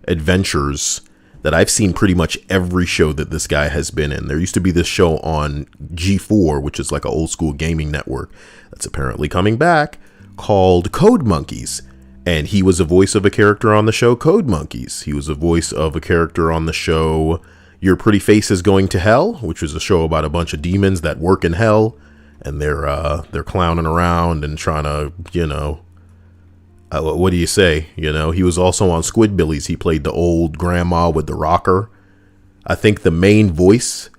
adventures that I've seen pretty much every show that this guy has been in. There used to be this show on G4, which is like an old school gaming network that's apparently coming back, called Code Monkeys. And he was a voice of a character on the show Code Monkeys. He was a voice of a character on the show Your Pretty Face is Going to Hell, which is a show about a bunch of demons that work in hell. And they're clowning around and trying to, you know, what do you say? You know, he was also on Squidbillies. He played the old grandma with the rocker. I think the main voice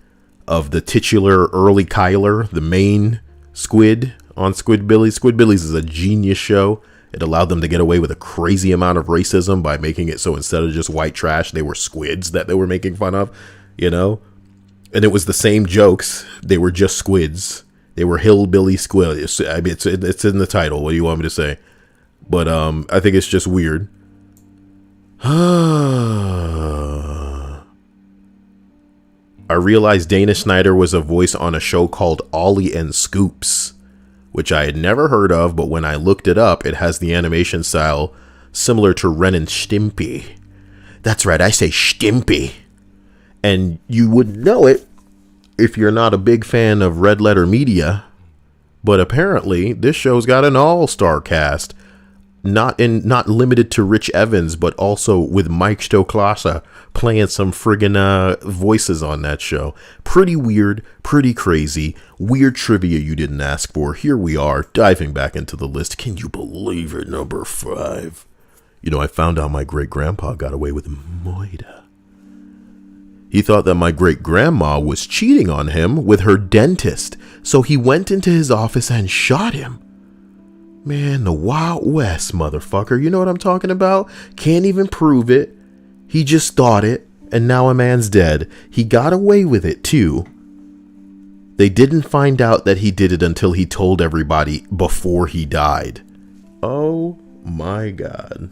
of the titular early Cyael, the main squid on Squidbillies. Squidbillies is a genius show. It allowed them to get away with a crazy amount of racism by making it so instead of just white trash, they were squids that they were making fun of, you know? And it was the same jokes. They were just squids. They were hillbilly squids. I mean, it's in the title. What do you want me to say? But I think it's just weird. I realized Dana Schneider was a voice on a show called Ollie and Scoops, which I had never heard of, but when I looked it up, it has the animation style similar to Ren and Stimpy. That's right, I say Stimpy. And you wouldn't know it if you're not a big fan of Red Letter Media, but apparently this show's got an all-star cast. Not limited to Rich Evans, but also with Mike Stoklasa playing some friggin' voices on that show. Pretty weird, pretty crazy, weird trivia you didn't ask for. Here we are, diving back into the list. Can you believe it? Number 5. You know, I found out my great-grandpa got away with Moida. He thought that my great-grandma was cheating on him with her dentist, so he went into his office and shot him. Man, the Wild West, motherfucker. You know what I'm talking about? Can't even prove it. He just thought it, and now a man's dead. He got away with it, too. They didn't find out that he did it until he told everybody before he died. Oh, my God.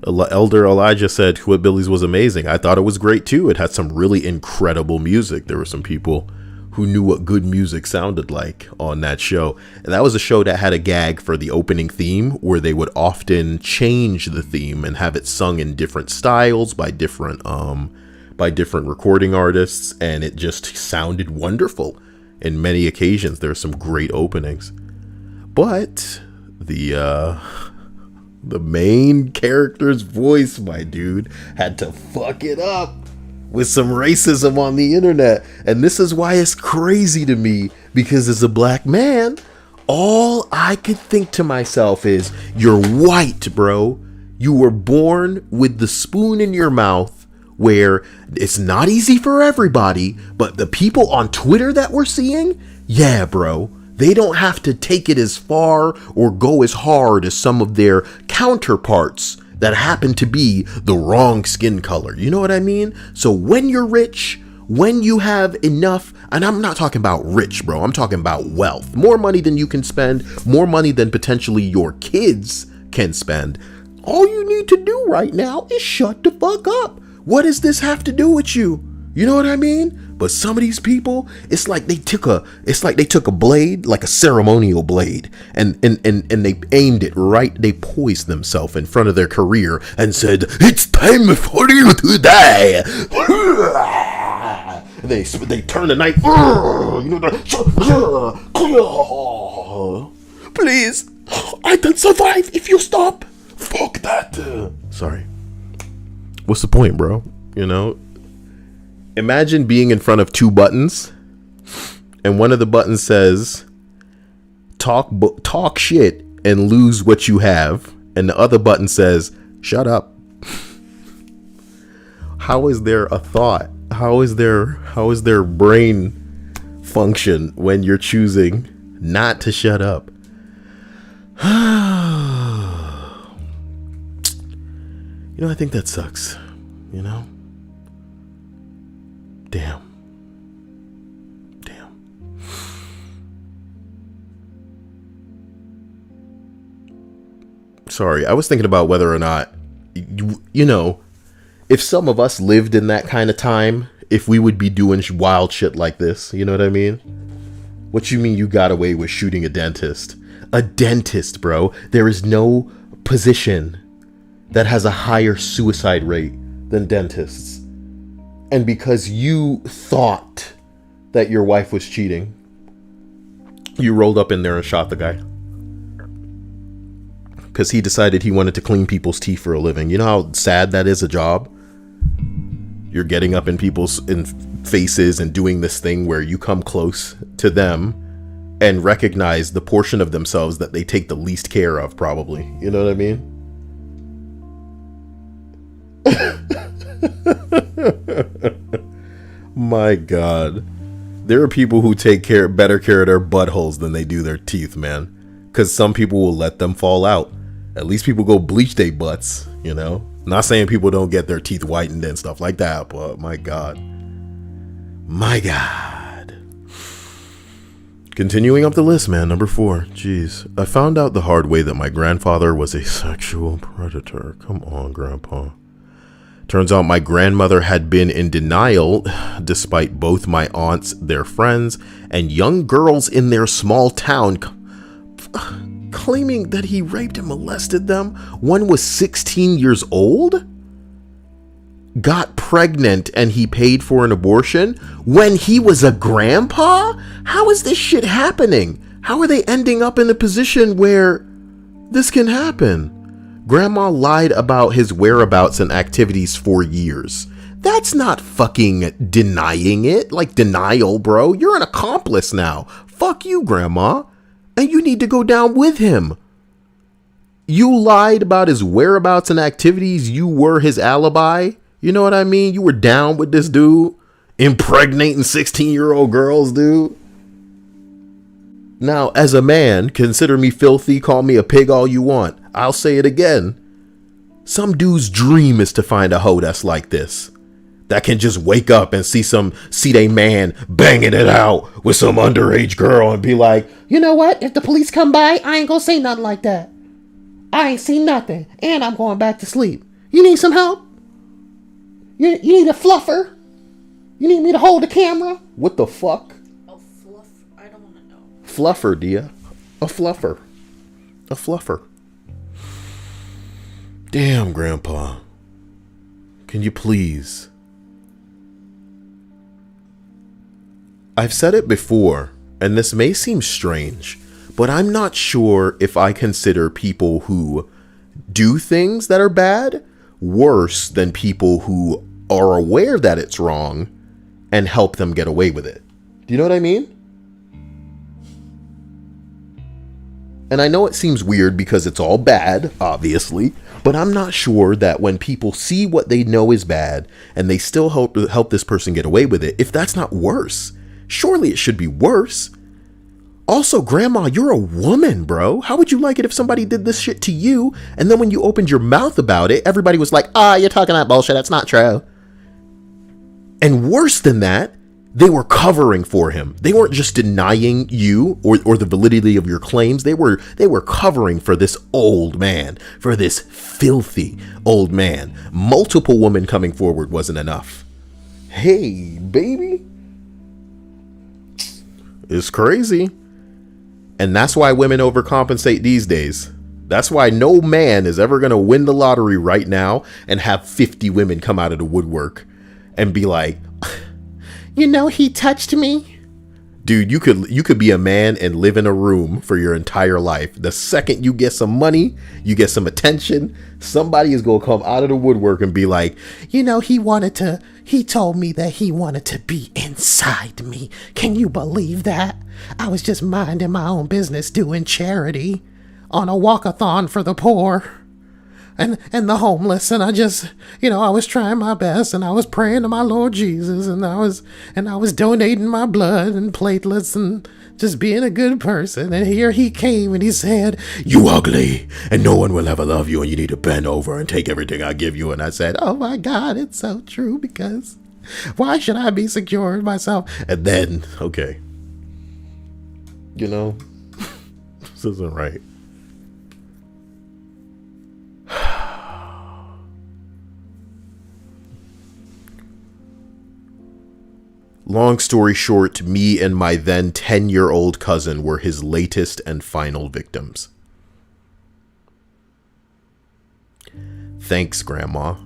Elder Elijah said Squidbillies was amazing. I thought it was great, too. It had some really incredible music. There were some people who knew what good music sounded like on that show. And that was a show that had a gag for the opening theme where they would often change the theme and have it sung in different styles by different recording artists, and it just sounded wonderful. In many occasions there are some great openings. But the main character's voice, my dude, had to fuck it up with some racism on the internet. And this is why it's crazy to me, because as a black man, all I could think to myself is, you're white, bro. You were born with the spoon in your mouth, where it's not easy for everybody, but the people on Twitter that we're seeing, yeah, bro, they don't have to take it as far or go as hard as some of their counterparts that happen to be the wrong skin color. You know what I mean? So when you're rich, when you have enough, and I'm not talking about rich, bro, I'm talking about wealth, more money than you can spend, more money than potentially your kids can spend. All you need to do right now is shut the fuck up. What does this have to do with you? You know what I mean? But some of these people, it's like they took a blade, like a ceremonial blade, and they aimed it right. They poised themselves in front of their career and said, "It's time for you to die." And they turn the knife. Please, I can survive if you stop. Fuck that. Sorry. What's the point, bro? You know? Imagine being in front of two buttons, and one of the buttons says, talk shit and lose what you have, and the other button says, shut up. How is there a thought? How is there brain function when you're choosing not to shut up? You know, I think that sucks, you know? Damn. Sorry, I was thinking about whether or not, you know, if some of us lived in that kind of time, if we would be doing wild shit like this, you know what I mean? What you mean you got away with shooting a dentist? A dentist, bro. There is no position that has a higher suicide rate than dentists. And because you thought that your wife was cheating, you rolled up in there and shot the guy. Because he decided he wanted to clean people's teeth for a living. You know how sad that is, a job? You're getting up in people's faces and doing this thing where you come close to them and recognize the portion of themselves that they take the least care of, probably. You know what I mean? My God. There are people who take better care of their buttholes than they do their teeth, man. Because some people will let them fall out. At least people go bleach their butts, you know? Not saying people don't get their teeth whitened and stuff like that, but my God. My God. Continuing up the list, man. Number 4. Jeez. I found out the hard way that my grandfather was a sexual predator. Come on, Grandpa. Turns out my grandmother had been in denial despite both my aunts, their friends, and young girls in their small town claiming that he raped and molested them. One was 16 years old, got pregnant, and he paid for an abortion when he was a grandpa? How is this shit happening? How are they ending up in a position where this can happen? Grandma lied about his whereabouts and activities for years. That's not fucking denying it. Like denial, bro. You're an accomplice now. Fuck you, Grandma. And you need to go down with him. You lied about his whereabouts and activities. You were his alibi. You know what I mean? You were down with this dude impregnating 16-year-old girls, dude. Now, as a man, consider me filthy, call me a pig all you want. I'll say it again. Some dude's dream is to find a hoe that's like this. That can just wake up and see they man banging it out with some underage girl and be like, you know what? If the police come by, I ain't gonna say nothing like that. I ain't seen nothing. And I'm going back to sleep. You need some help? You need a fluffer? You need me to hold the camera? What the fuck? I don't want to know. Fluffer, dear. A fluffer. A fluffer. Damn, Grandpa. Can you please? I've said it before, and this may seem strange, but I'm not sure if I consider people who do things that are bad worse than people who are aware that it's wrong and help them get away with it. Do you know what I mean? And I know it seems weird because it's all bad, obviously, but I'm not sure that when people see what they know is bad and they still help this person get away with it, if that's not worse. Surely it should be worse. Also, Grandma, you're a woman, bro. How would you like it if somebody did this shit to you, and then when you opened your mouth about it, everybody was like, you're talking that bullshit. That's not true. And worse than that, they were covering for him. They weren't just denying you or the validity of your claims. They were covering for this old man, for this filthy old man. Multiple women coming forward wasn't enough. Hey, baby. It's crazy. And that's why women overcompensate these days. That's why no man is ever going to win the lottery right now and have 50 women come out of the woodwork and be like, he touched me. Dude, you could be a man and live in a room for your entire life. The second you get some money, you get some attention, somebody is going to come out of the woodwork and be like, he told me that he wanted to be inside me. Can you believe that? I was just minding my own business doing charity on a walkathon for the poor and the homeless, and I just, I was trying my best, and I was praying to my Lord Jesus, and I was donating my blood and platelets and just being a good person. And here he came and he said, "You ugly, and no one will ever love you, and you need to bend over and take everything I give you." And I said, "Oh my God, it's so true, because why should I be secure in myself?" And then, okay, this isn't right. Long story short, me and my then 10-year-old cousin were his latest and final victims. Thanks, Grandma. Man,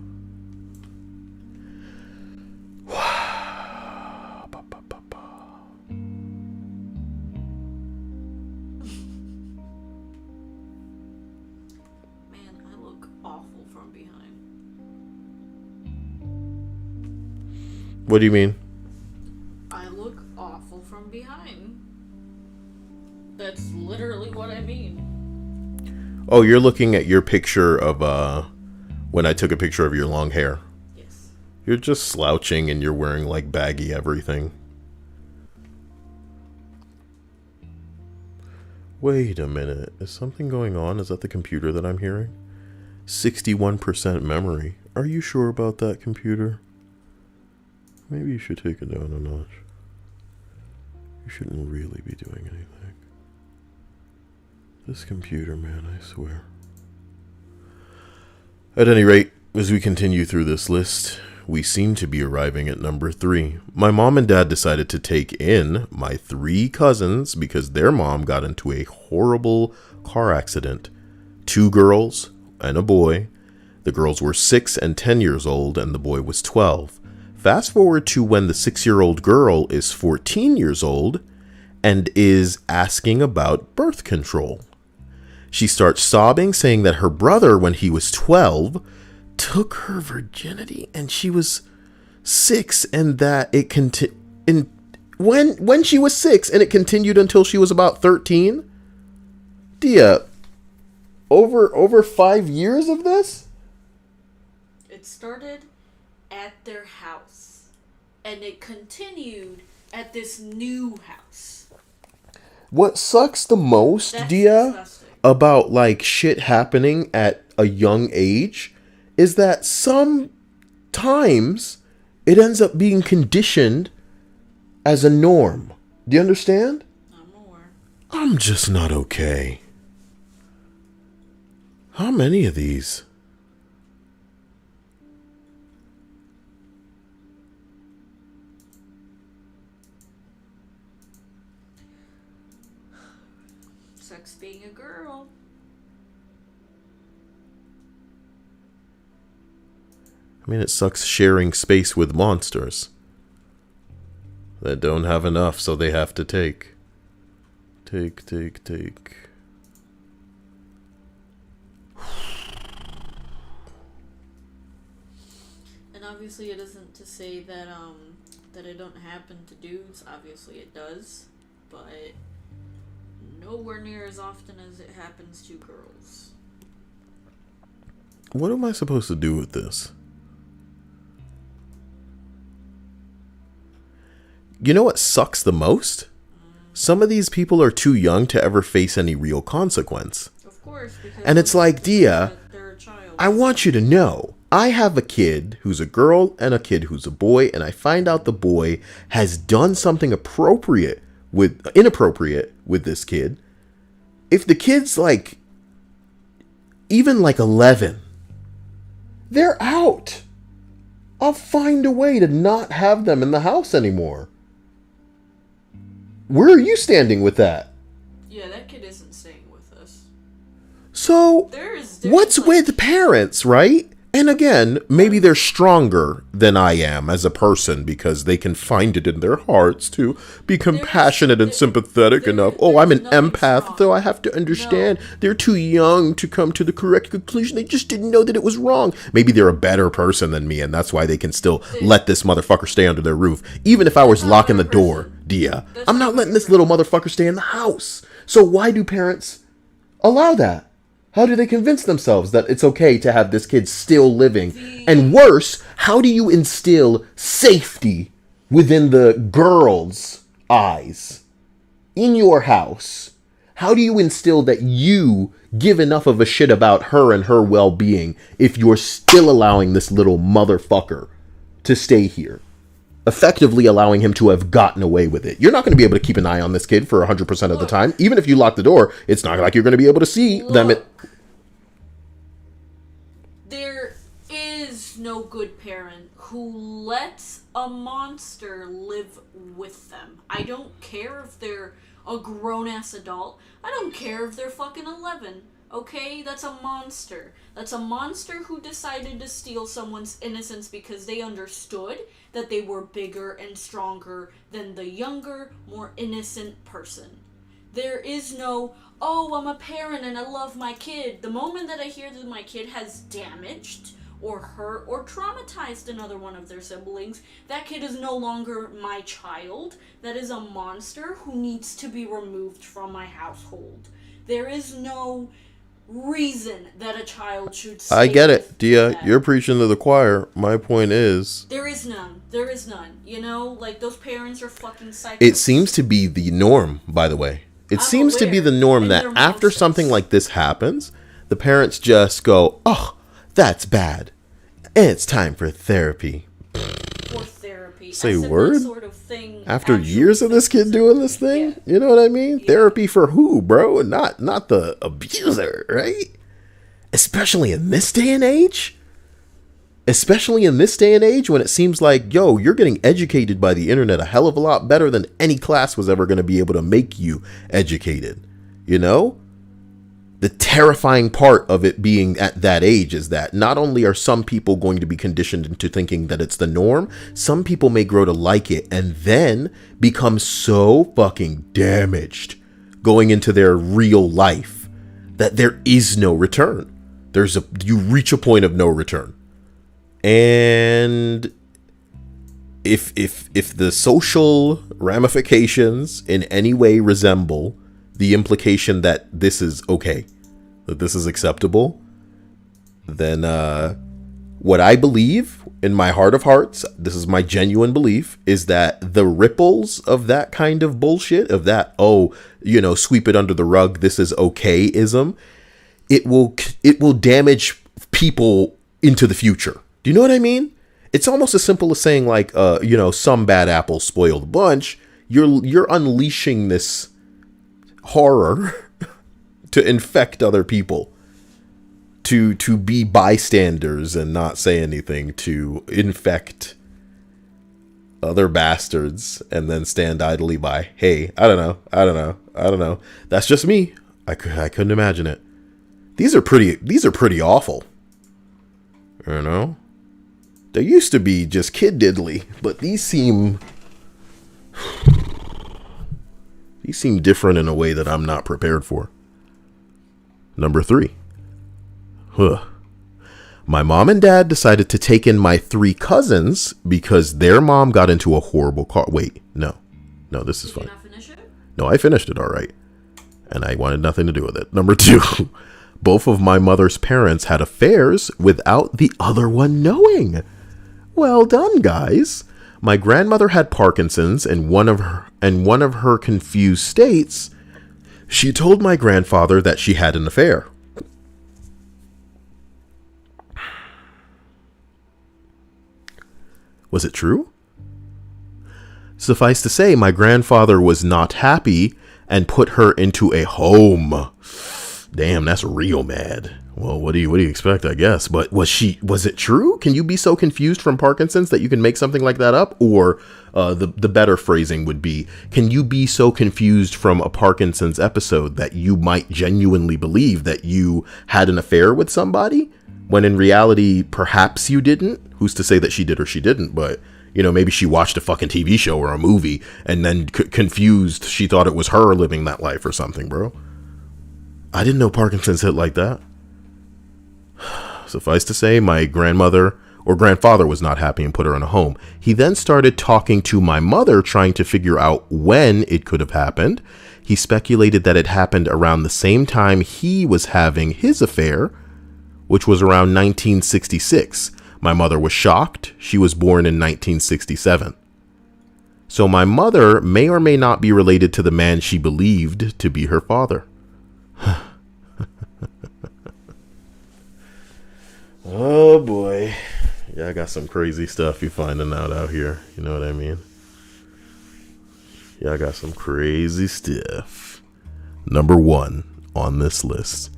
I look awful from behind. What do you mean? From behind. That's literally what I mean. Oh, you're looking at your picture of when I took a picture of your long hair. Yes. You're just slouching and you're wearing like baggy everything. Wait a minute. Is something going on? Is that the computer that I'm hearing? 61% memory. Are you sure about that, computer? Maybe you should take it down a notch. You shouldn't really be doing anything. This computer, man, I swear. At any rate, as we continue through this list, we seem to be arriving at number 3. My mom and dad decided to take in my 3 cousins because their mom got into a horrible car accident. 2 girls and a boy. The girls were 6 and 10 years old, and the boy was 12. Fast forward to when the 6-year-old girl is 14 years old and is asking about birth control. She starts sobbing, saying that her brother, when he was 12, took her virginity and she was 6, and that it when she was 6 and it continued until she was about 13. Dia, over 5 years of this? It started at their house, and it continued at this new house. What sucks the most, That's Dia, disgusting. about like shit happening at a young age is that sometimes it ends up being conditioned as a norm. Do you understand? I'm aware. I'm just not okay. How many of these? Sucks being a girl. I mean, it sucks sharing space with monsters that don't have enough, so they have to take. Take. And obviously it isn't to say that that it don't happen to dudes. Obviously it does, but nowhere near as often as it happens to girls. What am I supposed to do with this? You know what sucks the most? Some of these people are too young to ever face any real consequence. Of course, because And it's like, Dia, they're a child. I want you to know, I have a kid who's a girl and a kid who's a boy, and I find out the boy has done something inappropriate with this kid. If the kid's like, even like 11, they're out. I'll find a way to not have them in the house anymore. Where are you standing with that? Yeah, that kid isn't staying with us. So, what's with parents, right? And again, maybe they're stronger than I am as a person because they can find it in their hearts to be compassionate and sympathetic enough. Oh, I'm an empath, so I have to understand. They're too young to come to the correct conclusion. They just didn't know that it was wrong. Maybe they're a better person than me, and that's why they can still let this motherfucker stay under their roof. Even if I was locking the door, Dia, I'm not letting this little motherfucker stay in the house. So why do parents allow that? How do they convince themselves that it's okay to have this kid still living? And worse, how do you instill safety within the girl's eyes in your house? How do you instill that you give enough of a shit about her and her well-being if you're still allowing this little motherfucker to stay here? Effectively allowing him to have gotten away with it. You're not going to be able to keep an eye on this kid for 100% of the time. Even if you lock the door, it's not like you're going to be able to see them. There is no good parent who lets a monster live with them. I don't care if they're a grown-ass adult. I don't care if they're fucking 11. Okay? That's a monster. That's a monster who decided to steal someone's innocence because they understood that they were bigger and stronger than the younger, more innocent person. There is no, oh, I'm a parent and I love my kid. The moment that I hear that my kid has damaged or hurt or traumatized another one of their siblings, that kid is no longer my child. That is a monster who needs to be removed from my household. There is no reason that a child should stay. I get it, Dia. You're preaching to the choir. My point is, there is none. There is none. You know, like, those parents are fucking psychos. It seems to be the norm, by the way. It seems to be the norm that after something like this happens, the parents just go, oh, that's bad. And it's time for therapy. For therapy. Say word? Sort of thing after years of this kid doing this thing? Yeah. You know what I mean? Yeah. Therapy for who, bro? Not the abuser, right? Especially in this day and age? Especially in this day and age when it seems like, yo, you're getting educated by the internet a hell of a lot better than any class was ever going to be able to make you educated. You know? The terrifying part of it being at that age is that not only are some people going to be conditioned into thinking that it's the norm, some people may grow to like it and then become so fucking damaged going into their real life that there is no return. You reach a point of no return. And if the social ramifications in any way resemble the implication that this is okay, that this is acceptable, then what I believe in my heart of hearts, this is my genuine belief, is that the ripples of that kind of bullshit, of that, oh, you know, sweep it under the rug, this is okay-ism, it will damage people into the future. Do you know what I mean? It's almost as simple as saying, like, you know, some bad apples spoil the bunch. You're unleashing this horror to infect other people, to be bystanders and not say anything, to infect other bastards and then stand idly by. Hey, I don't know. That's just me. I couldn't imagine it. These are pretty awful. You know? They used to be just kid diddly, but these seem different in a way that I'm not prepared for. Number 3. My mom and dad decided to take in my 3 cousins because their mom got into a horrible car. Wait, no, this is fine. Did you not finish it? No, I finished it all right. And I wanted nothing to do with it. Number 2. Both of my mother's parents had affairs without the other one knowing. Well done, guys. My grandmother had Parkinson's, and one of her confused states, she told my grandfather that she had an affair. Was it true? Suffice to say, my grandfather was not happy and put her into a home. Damn, that's real mad. Well, what do you expect, I guess? But was it true? Can you be so confused from Parkinson's that you can make something like that up? Or the better phrasing would be, can you be so confused from a Parkinson's episode that you might genuinely believe that you had an affair with somebody when in reality, perhaps you didn't? Who's to say that she did or she didn't? But, you know, maybe she watched a fucking TV show or a movie and then confused. She thought it was her living that life or something, bro. I didn't know Parkinson's hit like that. Suffice to say, my grandmother or grandfather was not happy and put her in a home. He then started talking to my mother, trying to figure out when it could have happened. He speculated that it happened around the same time he was having his affair, which was around 1966. My mother was shocked. She was born in 1967. So my mother may or may not be related to the man she believed to be her father. Oh boy. Yeah, I got some crazy stuff you finding out here. You know what I mean? Yeah, I got some crazy stuff. Number 1 on this list.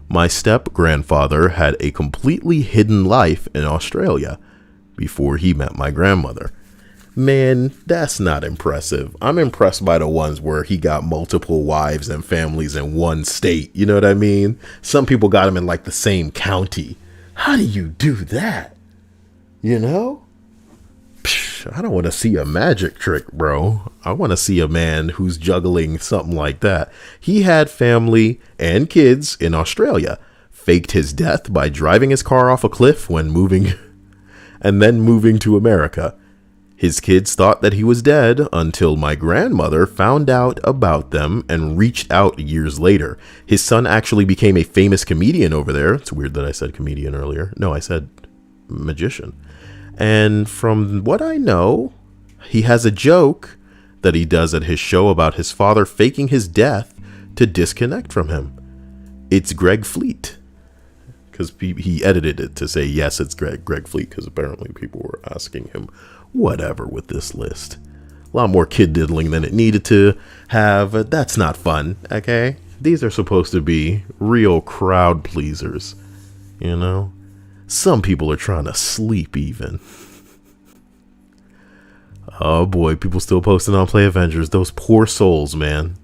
My step-grandfather had a completely hidden life in Australia before he met my grandmother. Man, that's not impressive. I'm impressed by the ones where he got multiple wives and families in one state. You know what I mean? Some people got him in like the same county. How do you do that? You know? Psh, I don't want to see a magic trick, bro. I want to see a man who's juggling something like that. He had family and kids in Australia, faked his death by driving his car off a cliff when moving, and then moving to America. His kids thought that he was dead until my grandmother found out about them and reached out years later. His son actually became a famous comedian over there. It's weird that I said comedian earlier. No, I said magician. And from what I know, he has a joke that he does at his show about his father faking his death to disconnect from him. It's Greg Fleet. Because he edited it to say, yes, it's Greg Fleet, because apparently people were asking him whatever with this list. A lot more kid diddling than it needed to have. That's not fun, okay? These are supposed to be real crowd pleasers, you know? Some people are trying to sleep even. Oh boy, people still posting on Play Avengers. Those poor souls, man.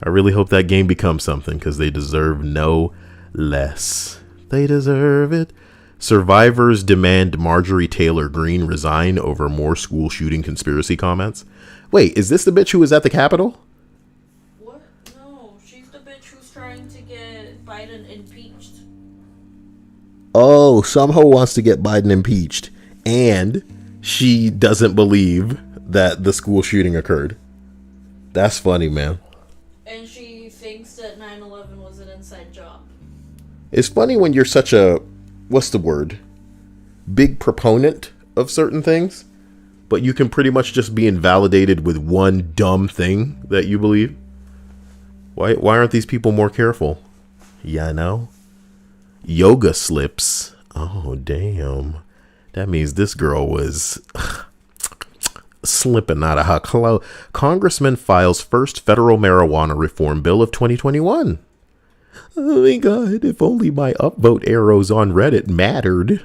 I really hope that game becomes something, because they deserve no less. They deserve it. Survivors demand Marjorie Taylor Greene resign over more school shooting conspiracy comments. Wait, is this the bitch who was at the Capitol? What? No, she's the bitch who's trying to get Biden impeached. Oh, somehow wants to get Biden impeached, and she doesn't believe that the school shooting occurred. That's funny, man. And she thinks that 9/11 was an inside job. It's funny when you're such a, what's the word? Big proponent of certain things, but you can pretty much just be invalidated with one dumb thing that you believe. Why aren't these people more careful? Yeah, I know. Yoga slips. Oh, damn. That means this girl was slipping out of her clothes. Congressman files first federal marijuana reform bill of 2021. Oh my god, if only my upvote arrows on Reddit mattered.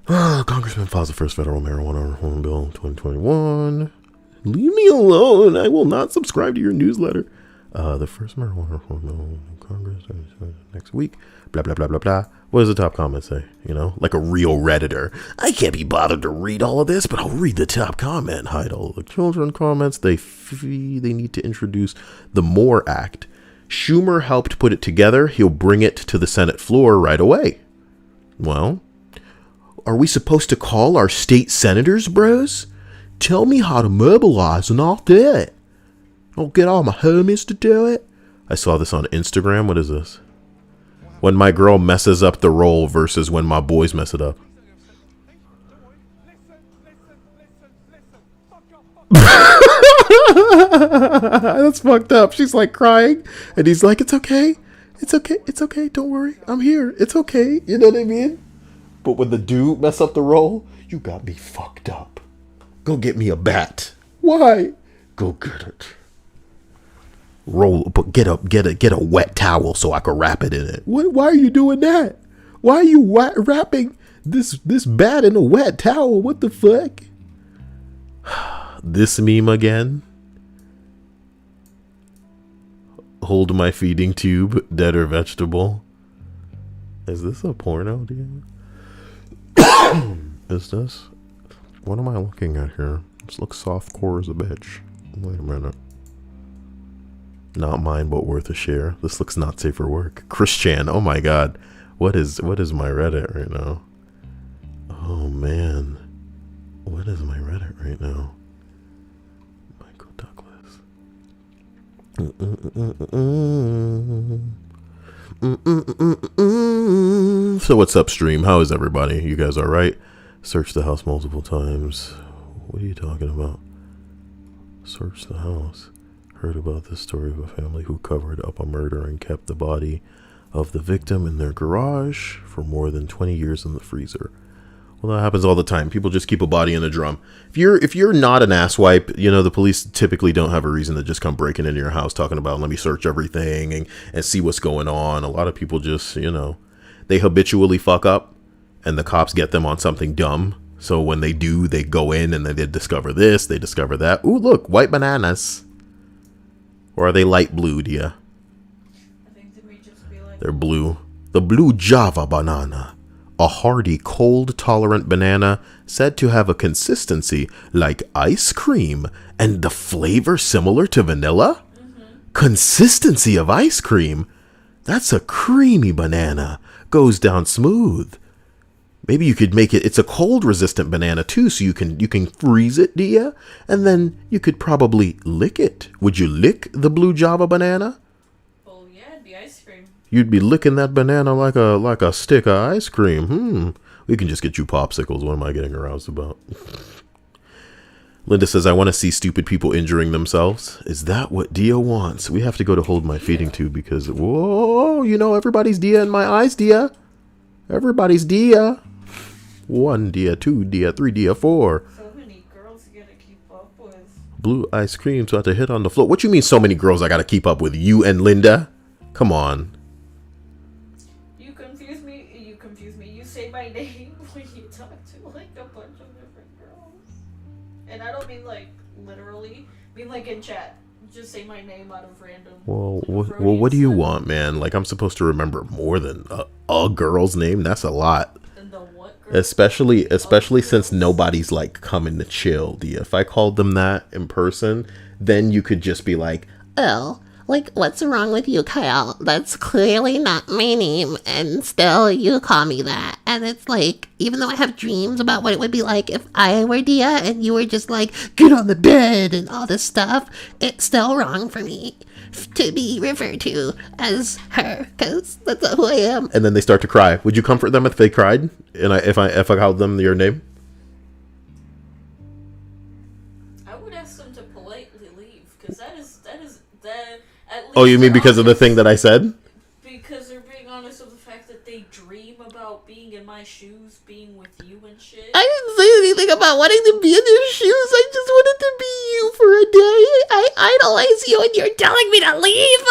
Congressman files the first federal marijuana reform bill of 2021. Leave me alone. I will not subscribe to your newsletter. The first marijuana reform bill in Congress next week. Blah, blah, blah, blah, blah. What does the top comment say? You know, like a real Redditor. I can't be bothered to read all of this, but I'll read the top comment. Hide all the children comments. They need to introduce the MORE Act. Schumer helped put it together. He'll bring it to the Senate floor right away. Well, are we supposed to call our state senators, bros? Tell me how to mobilize and I'll do it. I'll get all my homies to do it. I saw this on Instagram. What is this? When my girl messes up the roll versus when my boys mess it up. That's fucked up. She's like crying and he's like, it's okay. It's okay. It's okay. Don't worry. I'm here. It's okay. You know what I mean? But when the dude mess up the roll, you got me fucked up. Go get me a bat. Why? Go get it. get a wet towel so I can wrap it in it. What? Why are you doing that? Why are you wrapping this bat in a wet towel? What the fuck? This meme again. Hold my feeding tube, dead or vegetable. Is this a porno, dude? Is this? What am I looking at here? This looks softcore as a bitch. Wait a minute. Not mine, but worth a share. This looks not safe for work. Christian, oh my god. What is my Reddit right now? Oh man. What is my Reddit right now? Michael Douglas. So what's up, stream? How is everybody? You guys alright? Search the house multiple times. What are you talking about? Search the house. Heard about this story of a family who covered up a murder and kept the body of the victim in their garage for more than 20 years in the freezer. Well, that happens all the time. People just keep a body in a drum. If you're not an asswipe, you know, the police typically don't have a reason to just come breaking into your house talking about, let me search everything and see what's going on. A lot of people just, you know, they habitually fuck up and the cops get them on something dumb. So when they do, they go in and they discover this, they discover that. Ooh, look, white bananas. Or are they light blue, dear? I think they may just be like... They're blue. The blue Java banana. A hardy, cold-tolerant banana said to have a consistency like ice cream and the flavor similar to vanilla? Consistency of ice cream? That's a creamy banana. Goes down smooth. Maybe you could make it, it's a cold resistant banana too, so you can freeze it, dear, and then you could probably lick it. Would you lick the blue Java banana? Well, yeah, the ice cream. You'd be licking that banana like a stick of ice cream. We can just get you popsicles. What am I getting aroused about? Linda says, I want to see stupid people injuring themselves. Is that what Dia wants? We have to go to hold my feeding tube because, whoa, you know, everybody's Dia in my eyes, Dia. Everybody's Dia. 1 Dia, 2 Dia, 3 Dia, 4. So many girls you gotta keep up with. Blue ice cream, so I have to hit on the floor. What you mean so many girls I gotta keep up with? You and Linda? Come on. You confuse me. You say my name when you talk to like a bunch of different girls. And I don't mean like literally. I mean like in chat. Just say my name out of random. Well, what do you want, man? Like I'm supposed to remember more than a girl's name? That's a lot. And the what girl? Especially since nobody's like coming to chill. If I called them that in person, then you could just be like, oh, like, what's wrong with you, Cyael? That's clearly not my name, and still you call me that. And it's like, even though I have dreams about what it would be like if I were Dia and you were just like, get on the bed and all this stuff, it's still wrong for me to be referred to as her, because that's who I am. And then they start to cry. Would you comfort them if they cried? And if I called them your name? I would ask them to politely leave, because that is at least Oh, you mean because of the honest. thing that I said? Because they're being honest with the fact that they dream about being in my shoes, being with you and shit. I didn't say anything about wanting to be in your shoes. I just wanted to be you for a day. I idolize you and you're telling me to leave.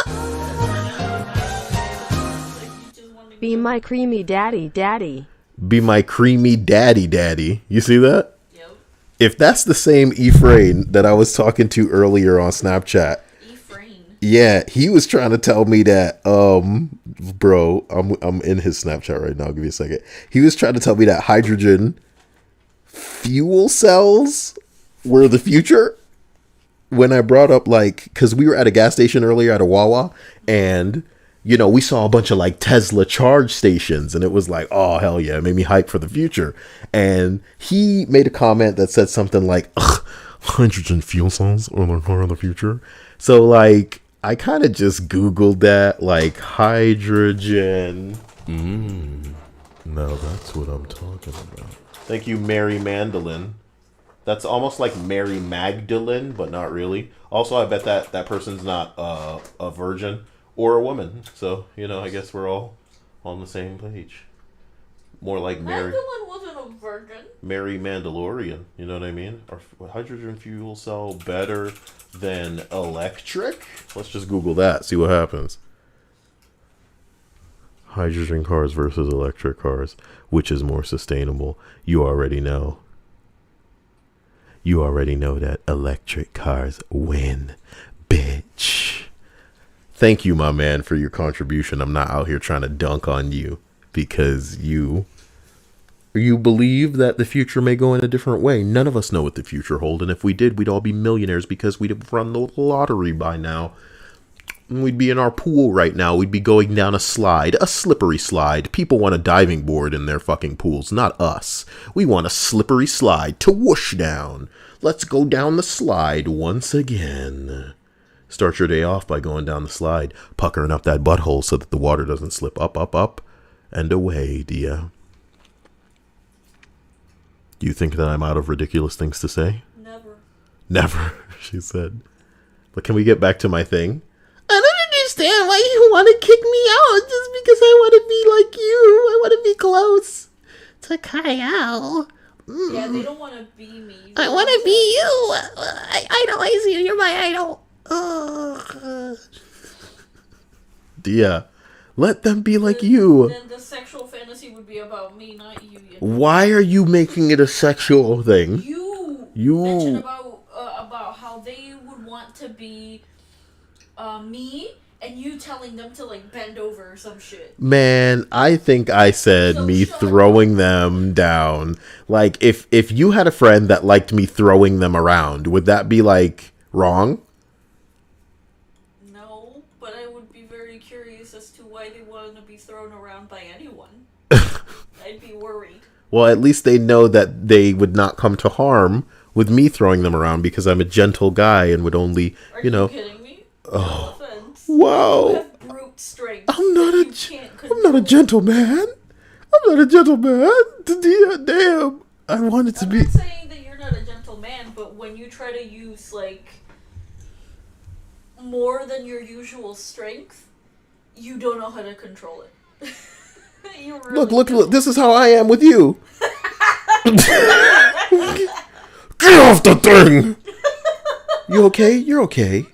Like, you just want to Be my creamy daddy. Be my creamy daddy. You see that? Yep. If that's the same Ephraim that I was talking to earlier on Snapchat, yeah, he was trying to tell me that, bro, I'm in his Snapchat right now. I'll give you a second. He was trying to tell me that hydrogen fuel cells were the future. When I brought up, like, because we were at a gas station earlier at a Wawa, and, you know, we saw a bunch of, like, Tesla charge stations, and it was like, oh, hell yeah, it made me hype for the future. And he made a comment that said something like, ugh, hydrogen fuel cells are the future. So, like, I kind of just Googled that, like, hydrogen. Now that's what I'm talking about. Thank you, Mary Mandolin. That's almost like Mary Magdalene, but not really. Also, I bet that person's not a virgin or a woman. So, you know, I guess we're all on the same page. More like Mary. Magdalene wasn't a virgin. Marry Mandalorian. You know what I mean? Are hydrogen fuel cell better than electric? Let's just Google that. See what happens. Hydrogen cars versus electric cars. Which is more sustainable? You already know. You already know that electric cars win, bitch. Thank you, my man, for your contribution. I'm not out here trying to dunk on you because you believe that the future may go in a different way. None of us know what the future holds, and if we did, we'd all be millionaires because we'd have run the lottery by now. We'd be in our pool right now. We'd be going down a slide, a slippery slide. People want a diving board in their fucking pools, not us. We want a slippery slide to whoosh down. Let's go down the slide once again. Start your day off by going down the slide, puckering up that butthole so that the water doesn't slip up, and away, dear. Do you think that I'm out of ridiculous things to say? Never. Never, she said. But can we get back to my thing? I don't understand why you want to kick me out just because I want to be like you. I want to be close to Cyael. Yeah, they don't want to be me. I want to be you. I idolize you. You're my idol. Ugh. Dia, let them be like you. Then the sexual fantasy would be about me, not you. Why are you making it a sexual thing? You mentioned about how they would want to be me, and you telling them to like bend over or some shit. Man, I think I said So me shut throwing them down. Like, if you had a friend that liked me throwing them around, would that be like wrong? No, but I would be very curious as to why they want to be thrown around by anyone. I'd be worried. Well, at least they know that they would not come to harm with me throwing them around because I'm a gentle guy and would only, Are you know. kidding me? Oh. No offense. Wow. You have brute strength. I'm not that you can't I'm not a control. gentleman. I'm not a gentleman. Damn. I wanted to I'm be. not saying that you're not a gentleman, but when you try to use like more than your usual strength, you don't know how to control it. You really Look. This is how I am with you. Get off the thing. You okay? You're okay.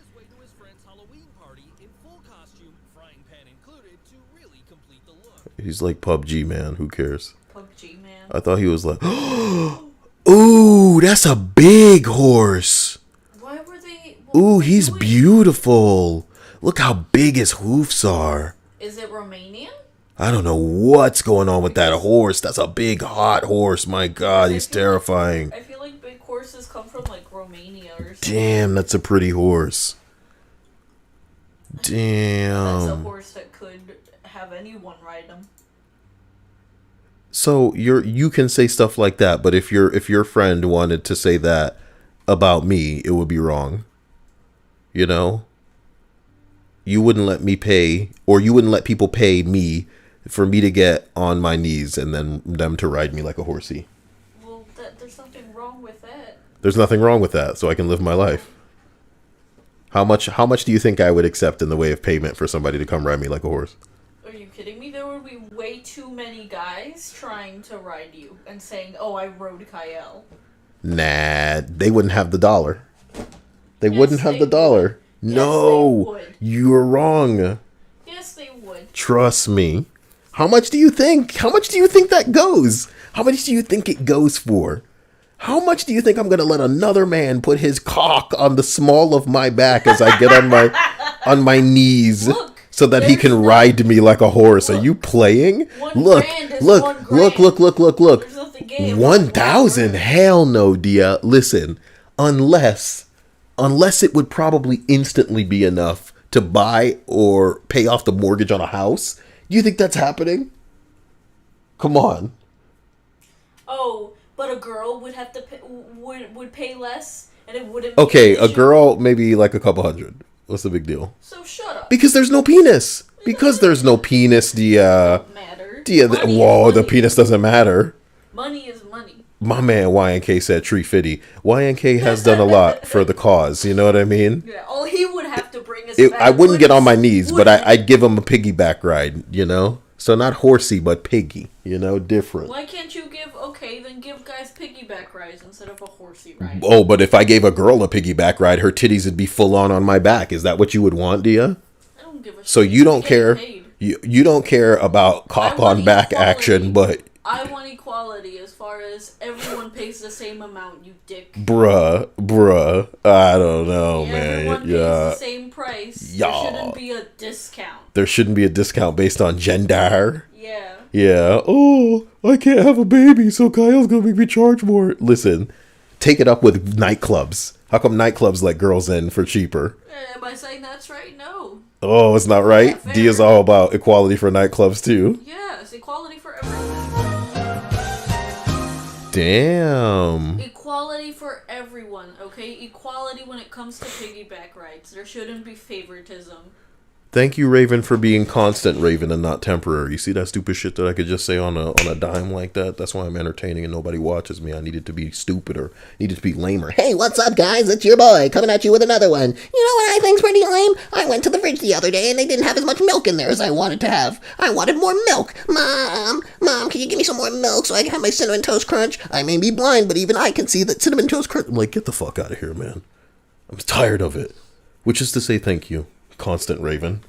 He's like PUBG, man. Who cares? PUBG, man. I thought he was like, ooh, that's a big horse. Why were they? Ooh, he's beautiful. Look how big his hoofs are. Is it Romanian? I don't know what's going on with that horse. That's a big, hot horse. My God, he's terrifying. I feel like big horses come from like Romania or something. Damn, that's a pretty horse. That's a Damn. horse that could have anyone ride him. So you can say stuff like that, but if your friend wanted to say that about me, it would be wrong. You know? You wouldn't let me pay, or you wouldn't let people pay me for me to get on my knees and then them to ride me like a horsey. Well, there's nothing wrong with that. There's nothing wrong with that, so I can live my life. How much do you think I would accept in the way of payment for somebody to come ride me like a horse? Are you kidding me? There would be way too many guys trying to ride you and saying, "Oh, I rode Cyael." Nah, they wouldn't have the dollar. They Yes, wouldn't have they the dollar. would. No, Yes, they would. you're wrong. Yes, they would. Trust me. How much do you think? How much do you think that goes? How much do you think it goes for? How much do you think I'm gonna let another man put his cock on the small of my back as I get on my knees Look, so that he there's can no- ride me like a horse? Are Look. you playing? One Look, grand is look, 1 look, grand. look. There's nothing gay about 1,000? 1 grand. Hell no, Dia. Listen, unless it would probably instantly be enough to buy or pay off the mortgage on a house. Do you think that's happening? Come on. Oh, but a girl would have to pay, would pay less, and it wouldn't. Be Okay, an a issue. girl maybe like a couple hundred. What's the big deal? So shut up. Because there's no penis. Because there's no penis, Dia. Matter. Dia, Money is whoa, the money. penis doesn't matter. Money is money. My man YNK said tree fitty. YNK has done a lot for the cause. You know what I mean? Yeah. All he would have to bring is. I wouldn't get on my knees, but I'd give him a piggyback ride, you know? So not horsey, but piggy, you know? Different. Why can't you give okay, then give guys piggyback rides instead of a horsey ride. Oh, but if I gave a girl a piggyback ride, her titties would be full on my back. Is that what you would want, Dia? I don't give a shit. So you don't care. Paid. You don't care about cock on back action, but I want equality as far as everyone pays the same amount, you dick. bruh, I don't know, man. Everyone pays the same price. Yeah. There shouldn't be a discount. There shouldn't be a discount based on gender. Yeah. Yeah. Oh, I can't have a baby, so Kyle's gonna make me charge more. Listen, take it up with nightclubs. How come nightclubs let girls in for cheaper? Am I saying that's right? No. Oh, it's not right. Yeah, Dia's all about equality for nightclubs too. Yes, equality for everyone. Damn. Equality for everyone, okay? Equality when it comes to piggyback rides. There shouldn't be favoritism. Thank you, Raven, for being constant, Raven, and not temporary. You see that stupid shit that I could just say on a dime like that? That's why I'm entertaining and nobody watches me. I needed to be stupid or needed to be lamer. Hey, what's up, guys? It's your boy coming at you with another one. You know what I think's pretty lame? I went to the fridge the other day and they didn't have as much milk in there as I wanted to have. I wanted more milk. Mom, can you give me some more milk so I can have my Cinnamon Toast Crunch? I may be blind, but even I can see that Cinnamon Toast Crunch. I'm like, get the fuck out of here, man. I'm tired of it. Which is to say thank you, constant Raven,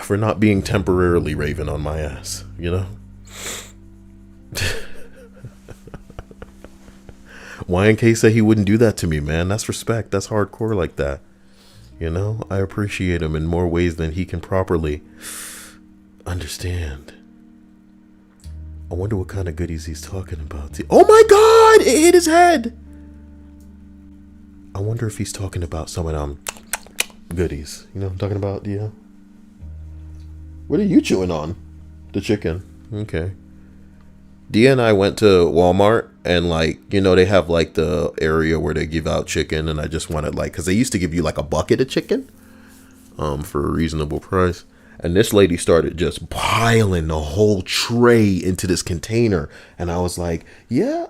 for not being temporarily Raven on my ass, you know? YNK said he wouldn't do that to me, man. That's respect. That's hardcore like that. You know? I appreciate him in more ways than he can properly understand. I wonder what kind of goodies he's talking about. Oh my god! It hit his head! I wonder if he's talking about some of them goodies. You know what I'm talking about, Dia? What are you chewing on? The chicken. Okay. Dia and I went to Walmart and like, you know, they have like the area where they give out chicken and I just wanted like, cause they used to give you like a bucket of chicken for a reasonable price. And this lady started just piling the whole tray into this container. And I was like, yeah.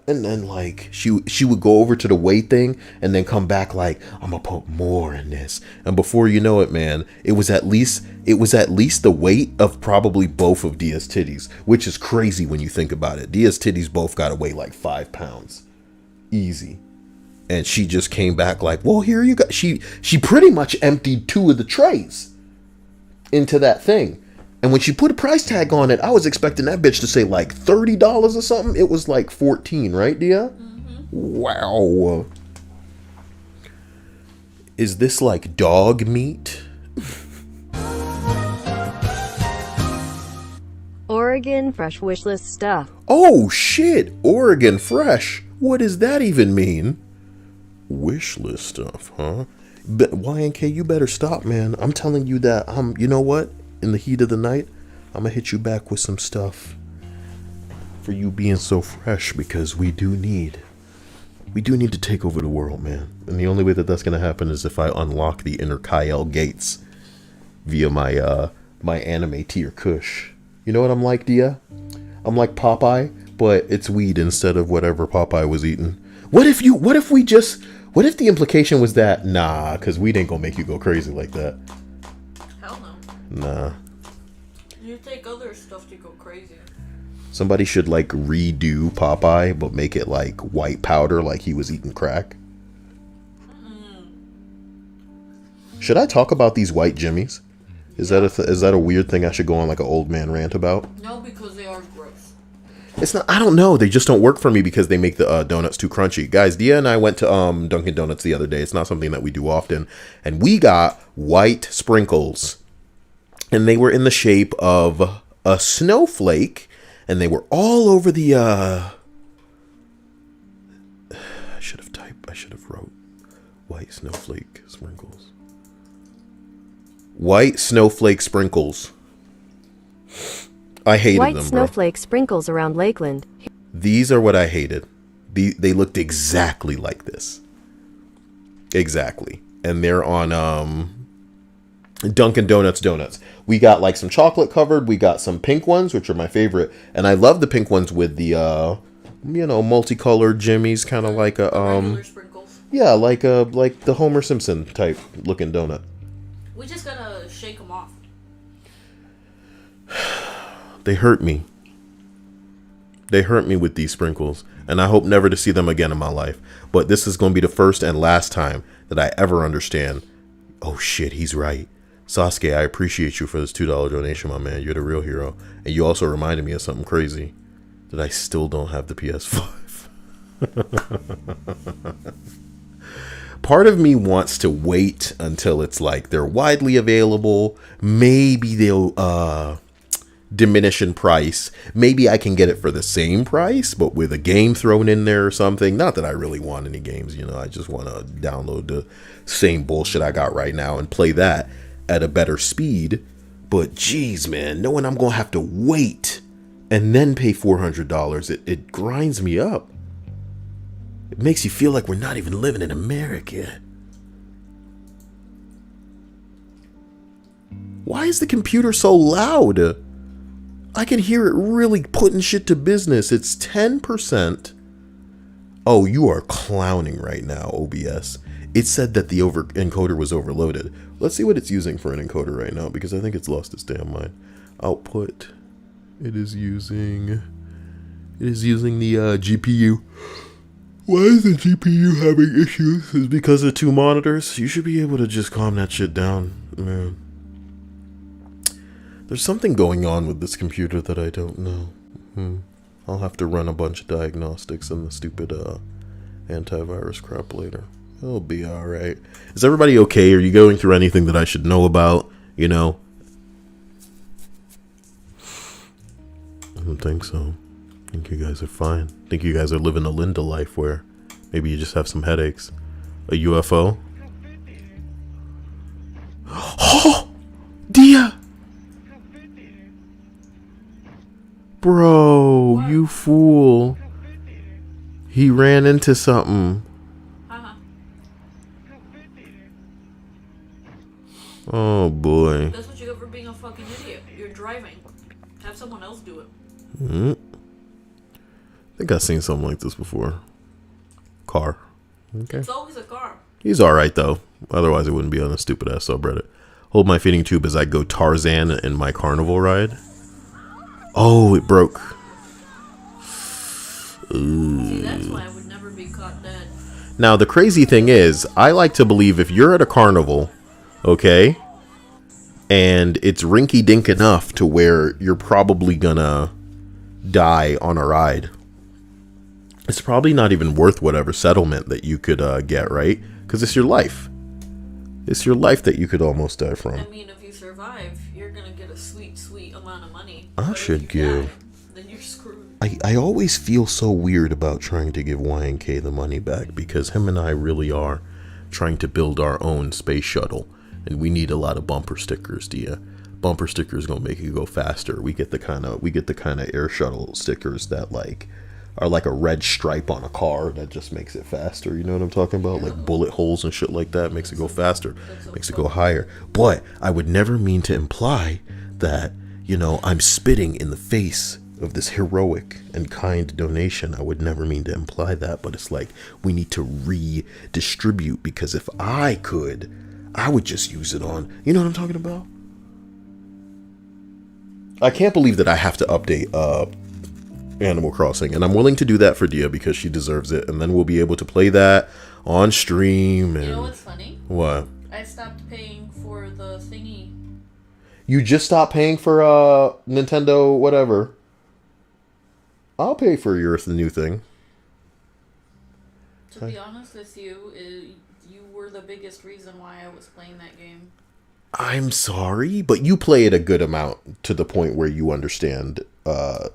And then like, she would go over to the weigh thing and then come back like, I'm gonna put more in this. And before you know it, man, it was at least the weight of probably both of Dia's titties, which is crazy when you think about it. Dia's titties both gotta weigh like 5 pounds. Easy. And she just came back like, well, here you go. She pretty much emptied 2 of the trays into that thing. And when she put a price tag on it, I was expecting that bitch to say like $30 or something. It was like 14, right, Dia? Mm-hmm. Wow. Is this like dog meat? Oregon fresh wishlist stuff. Oh, shit. Oregon fresh. What does that even mean? Wish list stuff, huh? But YNK, you better stop, man. I'm telling you that you know what? In the heat of the night, I'm gonna hit you back with some stuff for you being so fresh because we do need to take over the world, man. And the only way that that's gonna happen is if I unlock the inner Cyael gates via my my anime tier kush. You know what I'm like, Dia? I'm like Popeye, but it's weed instead of whatever Popeye was eating. What if the implication was that, nah, because weed ain't gonna make you go crazy like that. Hell no. Nah. You take other stuff to go crazy. Somebody should like redo Popeye, but make it like white powder like he was eating crack. Should I talk about these white jimmies? Is that a weird thing I should go on like an old man rant about? No, because they are gross. It's not. I don't know. They just don't work for me because they make the donuts too crunchy. Guys, Dia and I went to Dunkin' Donuts the other day. It's not something that we do often, and we got white sprinkles, and they were in the shape of a snowflake, and they were all over the. I should have wrote white snowflake sprinkles. White snowflake sprinkles. I hated White them, snowflake sprinkles around Lakeland. These are what I hated. They looked exactly like this. Exactly. And they're on Dunkin' Donuts. We got like some chocolate covered. We got some pink ones, which are my favorite. And I love the pink ones with the multicolored jimmies, kind of like a Regular sprinkles. yeah, like the Homer Simpson type looking donut. We just gotta shake them off. They hurt me. They hurt me with these sprinkles, and I hope never to see them again in my life. But this is going to be the first and last time that I ever understand. Oh shit, he's right. Sasuke, I appreciate you for this $2 donation, my man. You're the real hero. And you also reminded me of something crazy, that I still don't have the PS5. Part of me wants to wait until it's like they're widely available. Maybe they'll diminish in price. Maybe I can get it for the same price, but with a game thrown in there or something. Not that I really want any games, you know. I just want to download the same bullshit I got right now and play that at a better speed. But geez, man, knowing I'm gonna have to wait and then pay $400, it grinds me up. It makes you feel like we're not even living in America. Why is the computer so loud? I can hear it really putting shit to business. It's 10%. Oh, you are clowning right now, OBS. It said that the encoder was overloaded. Let's see what it's using for an encoder right now, because I think it's lost its damn mind. Output. It is using the GPU. Why is the GPU having issues? Is it because of 2 monitors? You should be able to just calm that shit down, man. There's something going on with this computer that I don't know. I'll have to run a bunch of diagnostics and the stupid antivirus crap later. It'll be alright. Is everybody okay? Are you going through anything that I should know about? You know? I don't think so. I think you guys are fine. I think you guys are living a Linda life where maybe you just have some headaches. A UFO? Oh! Dia! Bro, what? You fool. He ran into something. Oh boy. That's what you get for being a fucking idiot. You're driving. Have someone else do it. I think I've seen something like this before. Car. Okay. It's always a car. He's alright though. Otherwise it wouldn't be on a stupid ass subreddit. Hold my feeding tube as I go Tarzan in my carnival ride. Oh, it broke. Ooh. See, that's why I would never be caught dead. Now the crazy thing is, I like to believe if you're at a carnival, okay, and it's rinky-dink enough to where you're probably gonna die on a ride, it's probably not even worth whatever settlement that you could get, right? Because it's your life. It's your life that you could almost die from. I mean, if you survive, you're gonna get a sweet, sweet amount of money. I should give. Then you're screwed. I always feel so weird about trying to give YNK the money back, because him and I really are trying to build our own space shuttle. And we need a lot of bumper stickers, Dia. Bumper stickers gonna make it go faster. We get the kind of air shuttle stickers that like are like a red stripe on a car that just makes it faster. You know what I'm talking about? Yeah. Like bullet holes and shit like that makes it go faster, makes it go higher. But I would never mean to imply that, you know, I'm spitting in the face of this heroic and kind donation. I would never mean to imply that, but it's like we need to redistribute, because if I could, I would just use it on, you know what I'm talking about? I can't believe that I have to update Animal Crossing, and I'm willing to do that for Dia because she deserves it, and then we'll be able to play that on stream. And you know what's funny? What? I stopped paying for the thingy. You just stopped paying for Nintendo whatever. I'll pay for yours, the new thing. To be honest with you, you were the biggest reason why I was playing that game. I'm sorry, but you play it a good amount to the point where you understand the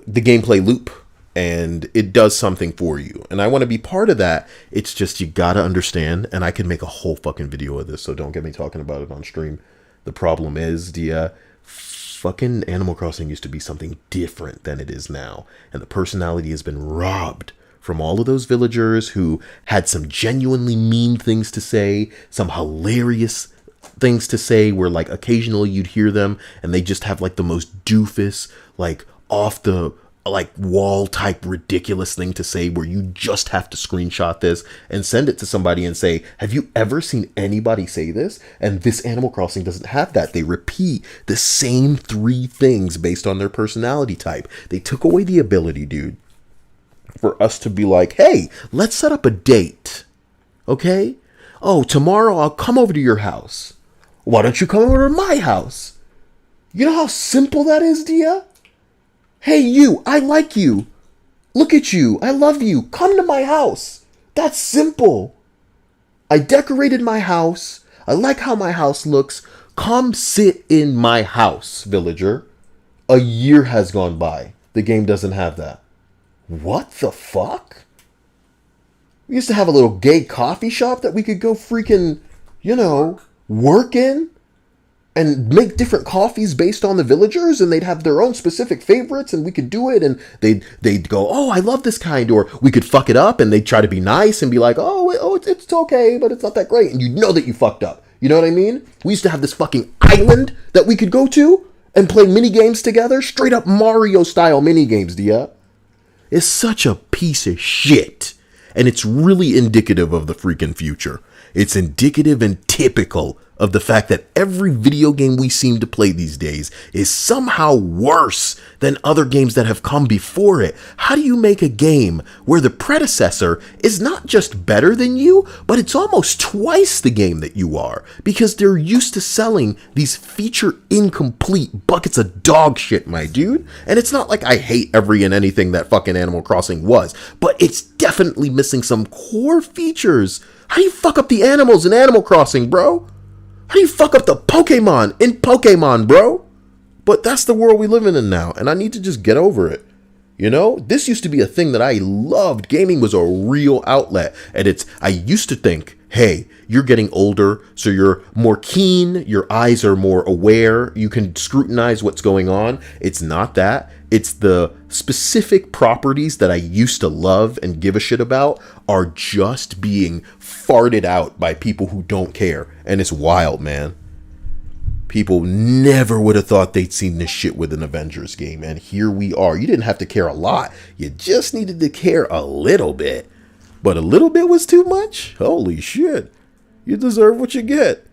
gameplay loop, and it does something for you. And I want to be part of that. It's just you gotta understand, and I can make a whole fucking video of this, so don't get me talking about it on stream. The problem is, Dia, fucking Animal Crossing used to be something different than it is now, and the personality has been robbed from all of those villagers who had some genuinely mean things to say, some hilarious things to say, where like occasionally you'd hear them and they just have like the most doofus, like off the like wall type ridiculous thing to say where you just have to screenshot this and send it to somebody and say, have you ever seen anybody say this? And this Animal Crossing doesn't have that. They repeat the same 3 things based on their personality type. They took away the ability, dude, for us to be like, hey, let's set up a date. Okay? Oh, tomorrow I'll come over to your house. Why don't you come over to my house? You know how simple that is, Dia? Hey, you, I like you. Look at you, I love you. Come to my house. That's simple. I decorated my house. I like how my house looks. Come sit in my house, villager. A year has gone by. The game doesn't have that. What the fuck? We used to have a little gay coffee shop that we could go freaking, work in and make different coffees based on the villagers, and they'd have their own specific favorites, and we could do it, and they'd go, oh, I love this kind, or we could fuck it up, and they'd try to be nice and be like, it's okay, but it's not that great, and you know that you fucked up. You know what I mean? We used to have this fucking island that we could go to and play mini games together, straight up Mario style mini games, Dia. It's such a piece of shit. And it's really indicative of the freaking future. It's indicative and typical of the fact that every video game we seem to play these days is somehow worse than other games that have come before it. How do you make a game where the predecessor is not just better than you, but it's almost twice the game that you are? Because they're used to selling these feature incomplete buckets of dog shit, my dude. And it's not like I hate every and anything that fucking Animal Crossing was, but it's definitely missing some core features. How do you fuck up the animals in Animal Crossing, bro? How do you fuck up the Pokemon in Pokemon, bro? But that's the world we live in now, and I need to just get over it. This used to be a thing that I loved. Gaming was a real outlet, and I used to think, hey, you're getting older, so you're more keen, your eyes are more aware, you can scrutinize what's going on. It's not that. It's the specific properties that I used to love and give a shit about are just being farted out by people who don't care. And it's wild, man. People never would have thought they'd seen this shit with an Avengers game. And here we are. You didn't have to care a lot. You just needed to care a little bit. But a little bit was too much? Holy shit. You deserve what you get.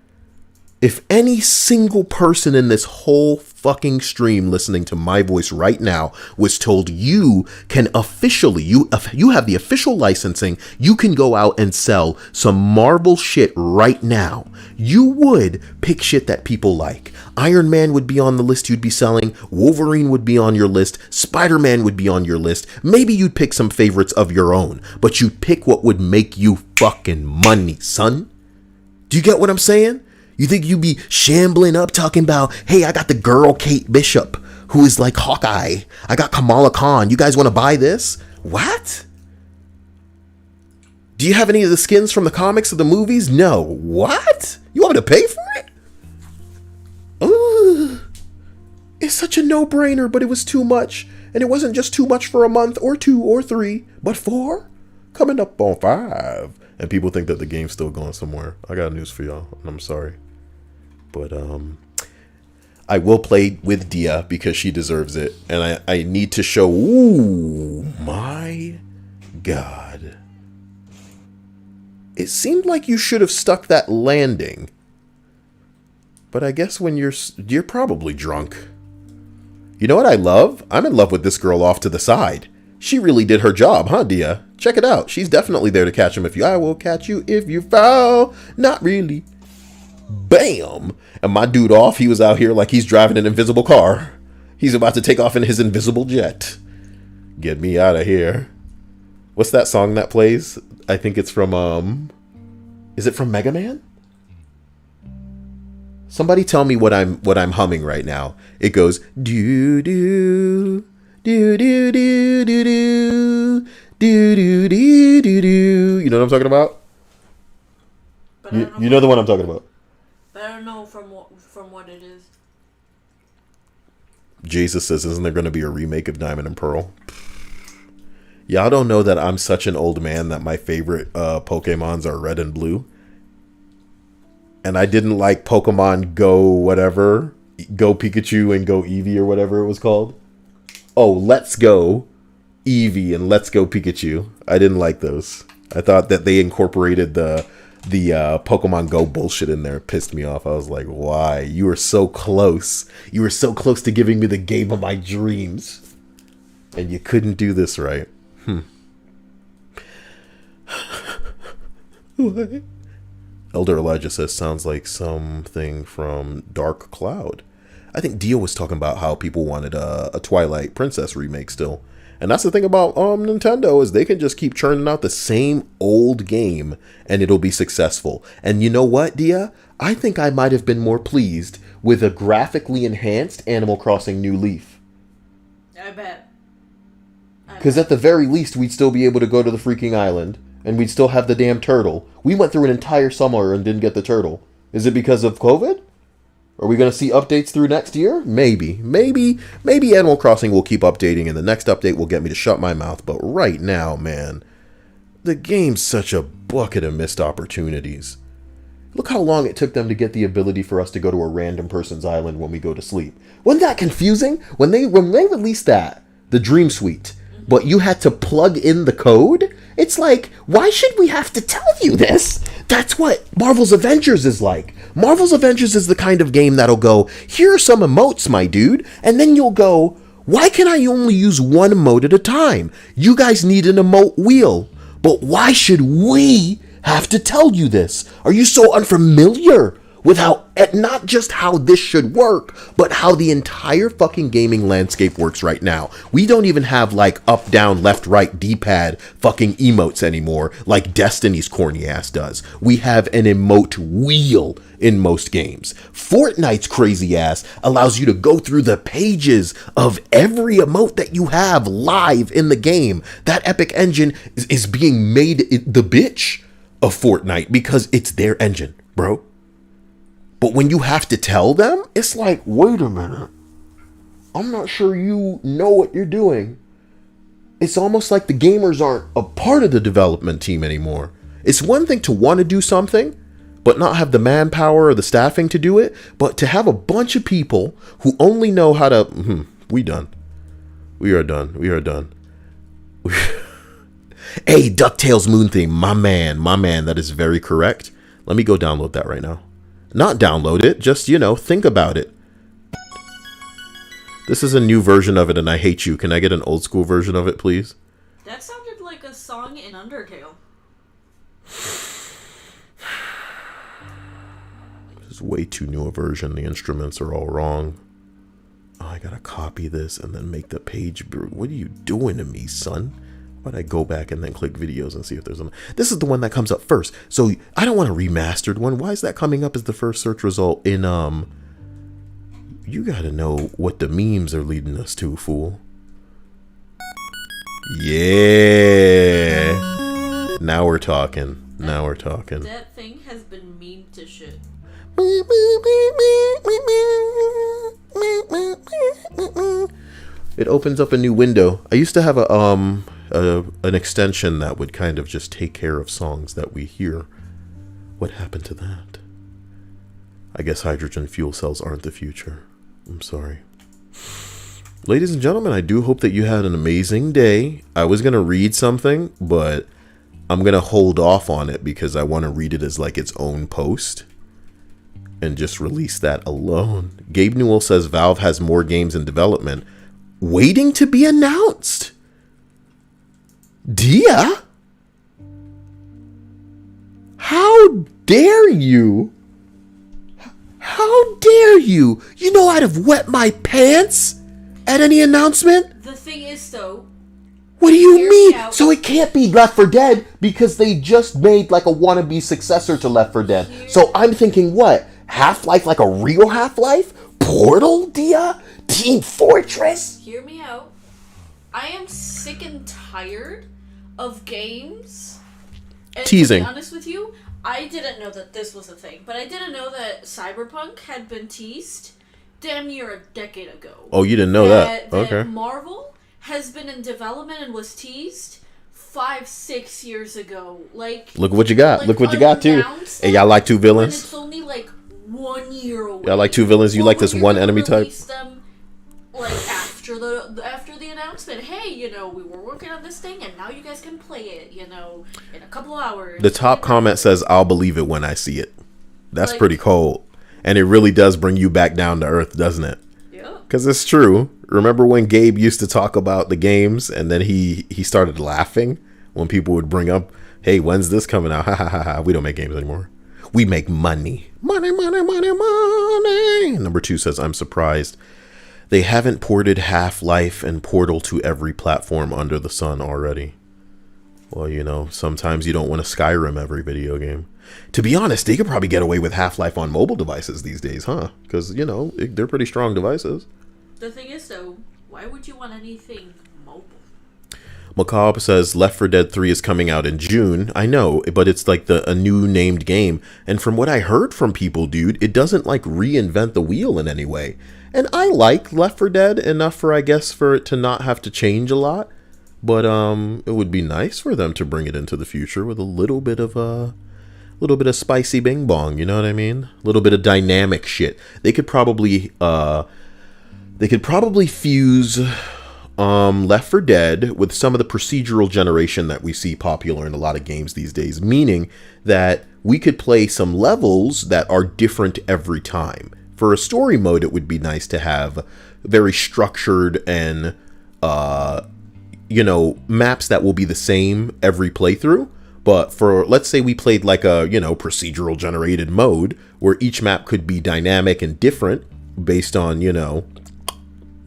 If any single person in this whole fucking stream listening to my voice right now was told you can officially, you have the official licensing, you can go out and sell some Marvel shit right now, you would pick shit that people like. Iron Man would be on the list you'd be selling, Wolverine would be on your list, Spider-Man would be on your list, maybe you'd pick some favorites of your own, but you'd pick what would make you fucking money, son. Do you get what I'm saying? You think you'd be shambling up talking about, hey, I got the girl Kate Bishop, who is like Hawkeye. I got Kamala Khan. You guys want to buy this? What? Do you have any of the skins from the comics or the movies? No. What? You want me to pay for it? Ugh. It's such a no-brainer, but it was too much. And it wasn't just too much for a month or 2 or 3, but 4? Coming up on 5. And people think that the game's still going somewhere. I got news for y'all, and I'm sorry. But I will play with Dia because she deserves it. And I need to show, ooh, my God. It seemed like you should have stuck that landing. But I guess when you're probably drunk. You know what I love? I'm in love with this girl off to the side. She really did her job, huh, Dia? Check it out. She's definitely there to catch him I will catch you if you fall. Not really. Bam! And my dude off, he was out here like he's driving an invisible car. He's about to take off in his invisible jet. Get me out of here. What's that song that plays? I think it's from, is it from Mega Man? Somebody tell me what I'm humming right now. It goes, do do do do do do do do do do do do. You know what I'm talking about? You know the one I'm talking about. But I don't know from what it is. Jesus says, isn't there going to be a remake of Diamond and Pearl? Y'all don't know that I'm such an old man that my favorite Pokemons are red and blue. And I didn't like Pokemon Go whatever. Go Pikachu and Go Eevee or whatever it was called. oh, Let's Go Eevee and Let's Go Pikachu. I didn't like those. I thought that they incorporated the Pokemon Go bullshit in there. It pissed me off. I was like, why? You were so close. You were so close to giving me the game of my dreams. And you couldn't do this right. What? Elder Elijah says, sounds like something from Dark Cloud. I think Dio was talking about how people wanted a Twilight Princess remake still. And that's the thing about Nintendo, is they can just keep churning out the same old game and it'll be successful. And you know what, Dia? I think I might have been more pleased with a graphically enhanced Animal Crossing New Leaf. I bet. Because at the very least, we'd still be able to go to the freaking island. And we'd still have the damn turtle. We went through an entire summer and didn't get the turtle. Is it because of COVID? Are we going to see updates through next year? Maybe. Maybe Animal Crossing will keep updating and the next update will get me to shut my mouth. But right now, man, the game's such a bucket of missed opportunities. Look how long it took them to get the ability for us to go to a random person's island when we go to sleep. Wasn't that confusing? When they released that, the Dream Suite, but you had to plug in the code? It's like, why should we have to tell you this? That's what Marvel's Avengers is like. Marvel's Avengers is the kind of game that'll go, here are some emotes, my dude. And then you'll go, why can I only use one emote at a time? You guys need an emote wheel. But why should we have to tell you this? Are you so unfamiliar with not just how this should work, but how the entire fucking gaming landscape works right now? We don't even have like up, down, left, right, D-pad fucking emotes anymore like Destiny's corny ass does. We have an emote wheel in most games. Fortnite's crazy ass allows you to go through the pages of every emote that you have live in the game. That Epic engine is being made the bitch of Fortnite because it's their engine, bro. But when you have to tell them, it's like, wait a minute. I'm not sure you know what you're doing. It's almost like the gamers aren't a part of the development team anymore. It's one thing to want to do something, but not have the manpower or the staffing to do it. But to have a bunch of people who only know how to... We done. We are done. Hey, DuckTales Moon Theme, my man, that is very correct. Let me go download that right now. Not download it, just, think about it. This is a new version of it and I hate you. Can I get an old school version of it, please? That sounded like a song in Undertale. This is way too new a version. The instruments are all wrong. Oh, I gotta copy this and then make the page. What are you doing to me, son? Why'd I go back and then click videos and see if there's one? This is the one that comes up first. So I don't want a remastered one. Why is that coming up as the first search result in, you gotta know what the memes are leading us to, fool. Yeah. Now we're talking. That thing has been memed to shit. It opens up a new window. I used to have an extension that would kind of just take care of songs that we hear. What happened to that? I guess hydrogen fuel cells aren't the future. I'm sorry. Ladies and gentlemen, I do hope that you had an amazing day. I was going to read something, but I'm going to hold off on it because I want to read it as like its own post and just release that alone. Gabe Newell says Valve has more games in development waiting to be announced. Dia? How dare you? How dare you? You know I'd have wet my pants at any announcement? The thing is, though... What do you mean? So it can't be Left 4 Dead because they just made like a wannabe successor to Left 4 Dead. So I'm thinking what? Half-Life, like a real Half-Life? Portal, Dia? Team Fortress? Hear me out. I am sick and tired of games. And teasing. To be honest with you, I didn't know that this was a thing, but I didn't know that Cyberpunk had been teased damn near a decade ago. Oh, you didn't know that? Okay. That Marvel has been in development and was teased 5-6 years ago. Like, look what you got. Look what you got too. Hey, y'all like two villains? It's only like 1 year away. Y'all like two villains? You like this one enemy type? Them, like after the that, hey, we were working on this thing and now you guys can play it, in a couple of hours. The top comment says, I'll believe it when I see it. That's Like- pretty cold. And it really does bring you back down to earth, doesn't it? Yeah. Because it's true. Remember when Gabe used to talk about the games and then he started laughing when people would bring up, hey, when's this coming out? Ha ha ha ha. We don't make games anymore. We make money. Money, money, money, money. Number 2 says, I'm surprised they haven't ported Half-Life and Portal to every platform under the sun already. Well, sometimes you don't want a Skyrim every video game. To be honest, they could probably get away with Half-Life on mobile devices these days, huh? Because, they're pretty strong devices. The thing is, though, why would you want anything mobile? Macabre says Left 4 Dead 3 is coming out in June. I know, but it's like a new named game. And from what I heard from people, dude, it doesn't like reinvent the wheel in any way. And I like Left 4 Dead enough for it to not have to change a lot. But it would be nice for them to bring it into the future with a little bit of spicy bing bong, you know what I mean? A little bit of dynamic shit. They could probably fuse Left 4 Dead with some of the procedural generation that we see popular in a lot of games these days, meaning that we could play some levels that are different every time. For a story mode, it would be nice to have very structured and maps that will be the same every playthrough. But for, let's say we played like a, procedural generated mode where each map could be dynamic and different based on,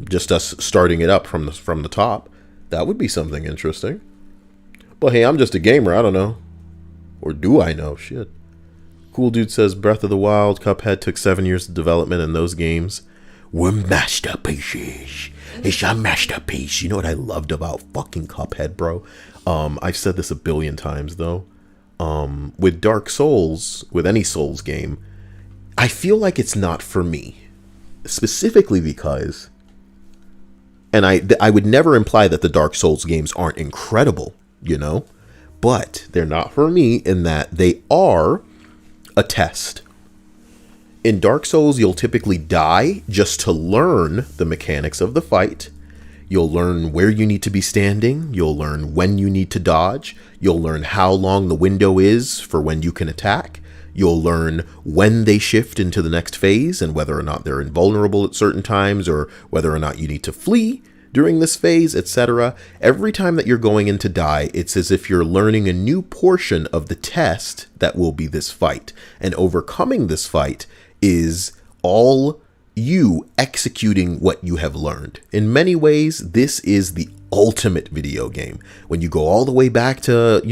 just us starting it up from the top. That would be something interesting. But hey, I'm just a gamer. I don't know. Or do I know? Shit. Cool Dude says Breath of the Wild, Cuphead took 7 years of development, and those games were masterpieces. It's a masterpiece. You know what I loved about fucking Cuphead, bro? I've said this a billion times, though. With Dark Souls, with any Souls game, I feel like it's not for me. Specifically because, and I would never imply that the Dark Souls games aren't incredible, but they're not for me in that they are a test. In Dark Souls, you'll typically die just to learn the mechanics of the fight. You'll learn where you need to be standing. You'll learn when you need to dodge. You'll learn how long the window is for when you can attack. You'll learn when they shift into the next phase and whether or not they're invulnerable at certain times or whether or not you need to flee during this phase, etc. Every time that you're going in to die, it's as if you're learning a new portion of the test that will be this fight. And overcoming this fight is all you executing what you have learned. In many ways, this is the ultimate video game. When you go all the way back to,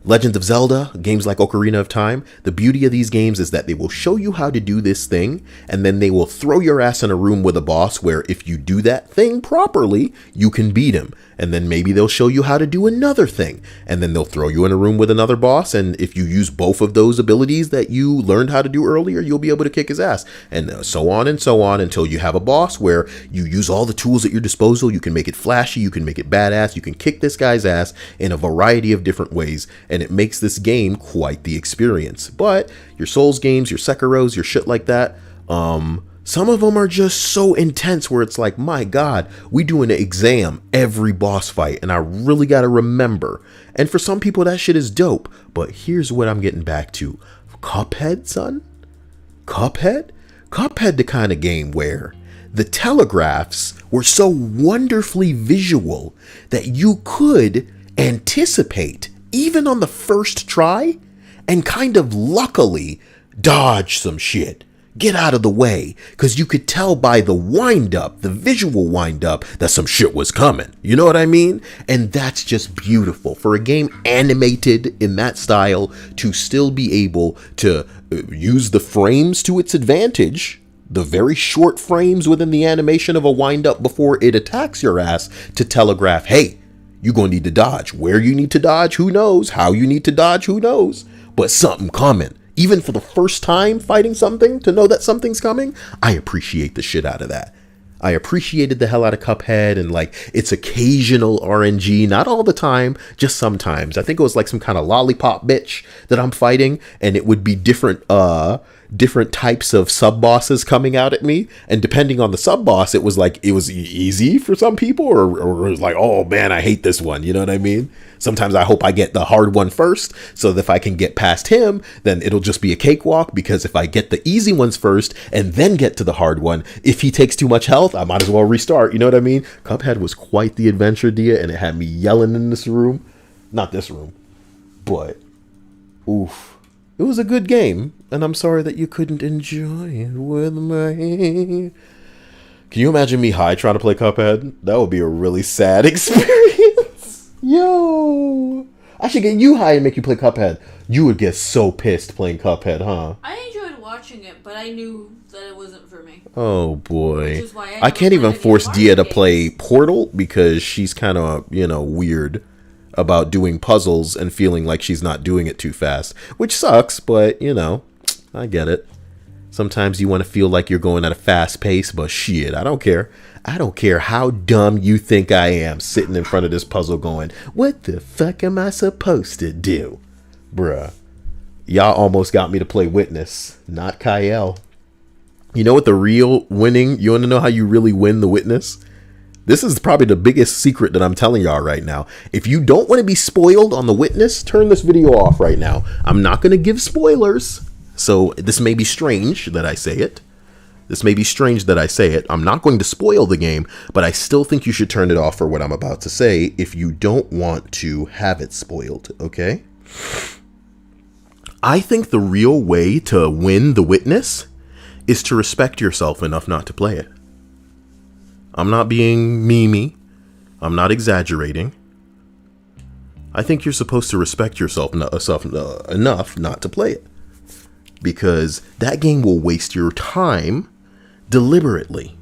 Legend of Zelda, games like Ocarina of Time, the beauty of these games is that they will show you how to do this thing, and then they will throw your ass in a room with a boss where if you do that thing properly, you can beat him. And then maybe they'll show you how to do another thing, and then they'll throw you in a room with another boss, and if you use both of those abilities that you learned how to do earlier, you'll be able to kick his ass. And so on until you have a boss where you use all the tools at your disposal. You can make it flashy, you can make it badass, you can kick this guy's ass in a variety of different ways, and it makes this game quite the experience. But your Souls games, your Sekiros, your shit like that, some of them are just so intense where it's like, my God, we do an exam every boss fight, and I really got to remember. And for some people, that shit is dope. But here's what I'm getting back to. Cuphead, son? Cuphead? Cuphead, the kind of game where the telegraphs were so wonderfully visual that you could anticipate, even on the first try, and kind of luckily dodge some shit. Get out of the way, because you could tell by the wind-up, the visual wind-up, that some shit was coming. You know what I mean? And that's just beautiful. For a game animated in that style to still be able to use the frames to its advantage, the very short frames within the animation of a wind-up before it attacks your ass to telegraph, hey, you're going to need to dodge. Where you need to dodge, who knows? How you need to dodge, who knows? But something coming. Even for the first time fighting something, to know that something's coming, I appreciate the shit out of that. I appreciated the hell out of Cuphead and like its occasional RNG, not all the time, just sometimes. I think it was like some kind of lollipop bitch that I'm fighting, and it would be different different types of sub bosses coming out at me, and depending on the sub boss, it was like it was easy for some people, or it was like, oh man, I hate this one. You know what I mean? Sometimes I hope I get the hard one first, so that if I can get past him, then it'll just be a cakewalk. Because if I get the easy ones first and then get to the hard one, if he takes too much health, I might as well restart. You know what I mean? Cuphead was quite the adventure, Dia, and it had me yelling in this room. Not this room, but oof. It was a good game, and I'm sorry that you couldn't enjoy it with me. Can you imagine me high trying to play Cuphead? That would be a really sad experience. Yo, I should get you high and make you play Cuphead. You would get so pissed playing Cuphead, huh? I enjoyed watching it, but I knew that it wasn't for me. Oh boy. Which is why I can't even force Dia to games. play Portal because she's kind of, weird about doing puzzles and feeling like she's not doing it too fast, which sucks, but I get it. Sometimes you want to feel like you're going at a fast pace, but shit, I don't care. I don't care how dumb you think I am sitting in front of this puzzle going, what the fuck am I supposed to do? Bruh. Y'all almost got me to play Witness, not Cyael. You know what the real winning, you want to know how you really win the Witness? This is probably the biggest secret that I'm telling y'all right now. If you don't want to be spoiled on the Witness, turn this video off right now. I'm not going to give spoilers. So this may be strange that I say it. I'm not going to spoil the game, but I still think you should turn it off for what I'm about to say if you don't want to have it spoiled, okay? I think the real way to win the Witness is to respect yourself enough not to play it. I'm not being memey. I'm not exaggerating. I think you're supposed to respect yourself enough not to play it. Because that game will waste your time deliberately.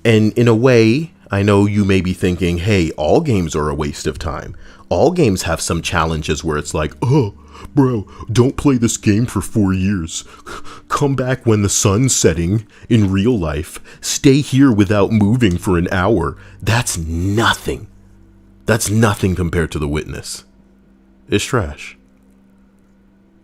And in a way, I know you may be thinking, hey, all games are a waste of time. All games have some challenges where it's like, oh, bro, don't play this game for 4 years. Come back when the sun's setting in real life. Stay here without moving for an hour. That's nothing. That's nothing compared to The Witness. It's trash.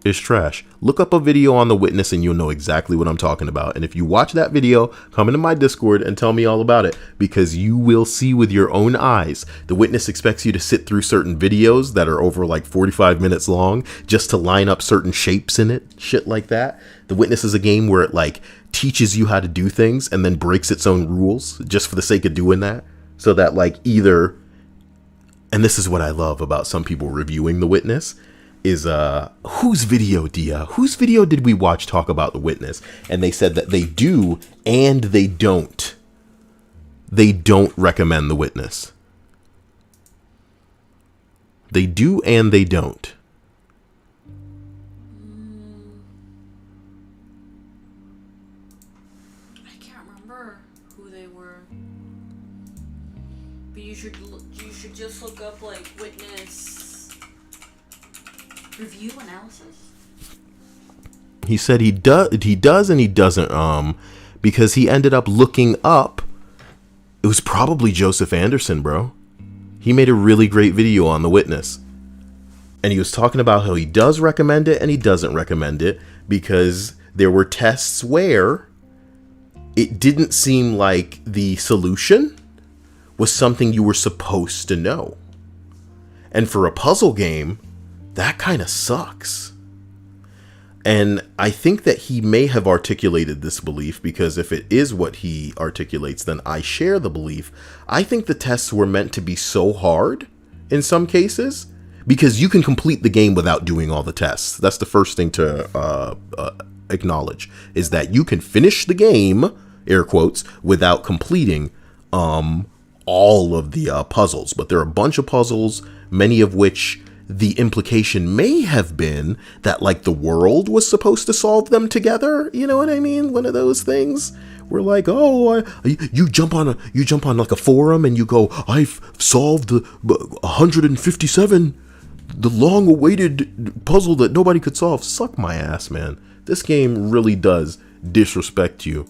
It's trash. Look up a video on The Witness and you'll know exactly what I'm talking about. And if you watch that video, come into my Discord and tell me all about it, because you will see with your own eyes. The Witness expects you to sit through certain videos that are over like 45 minutes long just to line up certain shapes in it, shit like that. The Witness is a game where it like teaches you how to do things and then breaks its own rules just for the sake of doing that. So that like either, and this is what I love about some people reviewing The Witness, is whose video, Dia? Whose video did we watch talk about The Witness? And they said that they do and they don't. They don't recommend The Witness. They do and they don't. I can't remember who they were. But you should just look up like Witness review analysis. He said he does and he doesn't, because he ended up looking up. It was probably Joseph Anderson, bro. He made a really great video on The Witness. And he was talking about how he does recommend it and he doesn't recommend it, because there were tests where it didn't seem like the solution was something you were supposed to know. And for a puzzle game, that kind of sucks. And I think that he may have articulated this belief, because if it is what he articulates, then I share the belief. I think the tests were meant to be so hard in some cases, because you can complete the game without doing all the tests. That's the first thing to acknowledge, is that you can finish the game, air quotes, without completing all of the puzzles. But there are a bunch of puzzles, many of which the implication may have been that like the world was supposed to solve them together. You know what I mean? One of those things where like, oh, you jump on like a forum and you go, I've solved 157, the long awaited puzzle that nobody could solve. Suck my ass, man. This game really does disrespect you.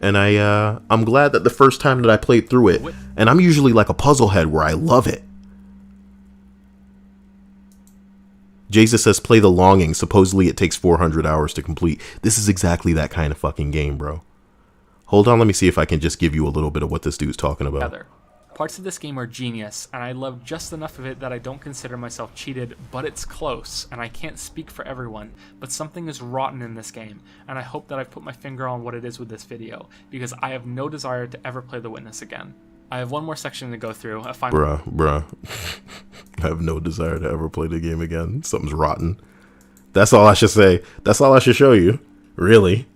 And I'm glad that the first time that I played through it, and I'm usually like a puzzle head where I love it. Jesus says play The Longing. Supposedly it takes 400 hours to complete. This is exactly that kind of fucking game, bro. Hold on, let me see if I can just give you a little bit of what this dude's talking about. Parts of this game are genius, and I love just enough of it that I don't consider myself cheated, but it's close, and I can't speak for everyone, but something is rotten in this game, and I hope that I've put my finger on what it is with this video, because I have no desire to ever play The Witness again. I have one more section to go through. Bruh. I have no desire to ever play the game again. Something's rotten. That's all I should say. That's all I should show you. Really.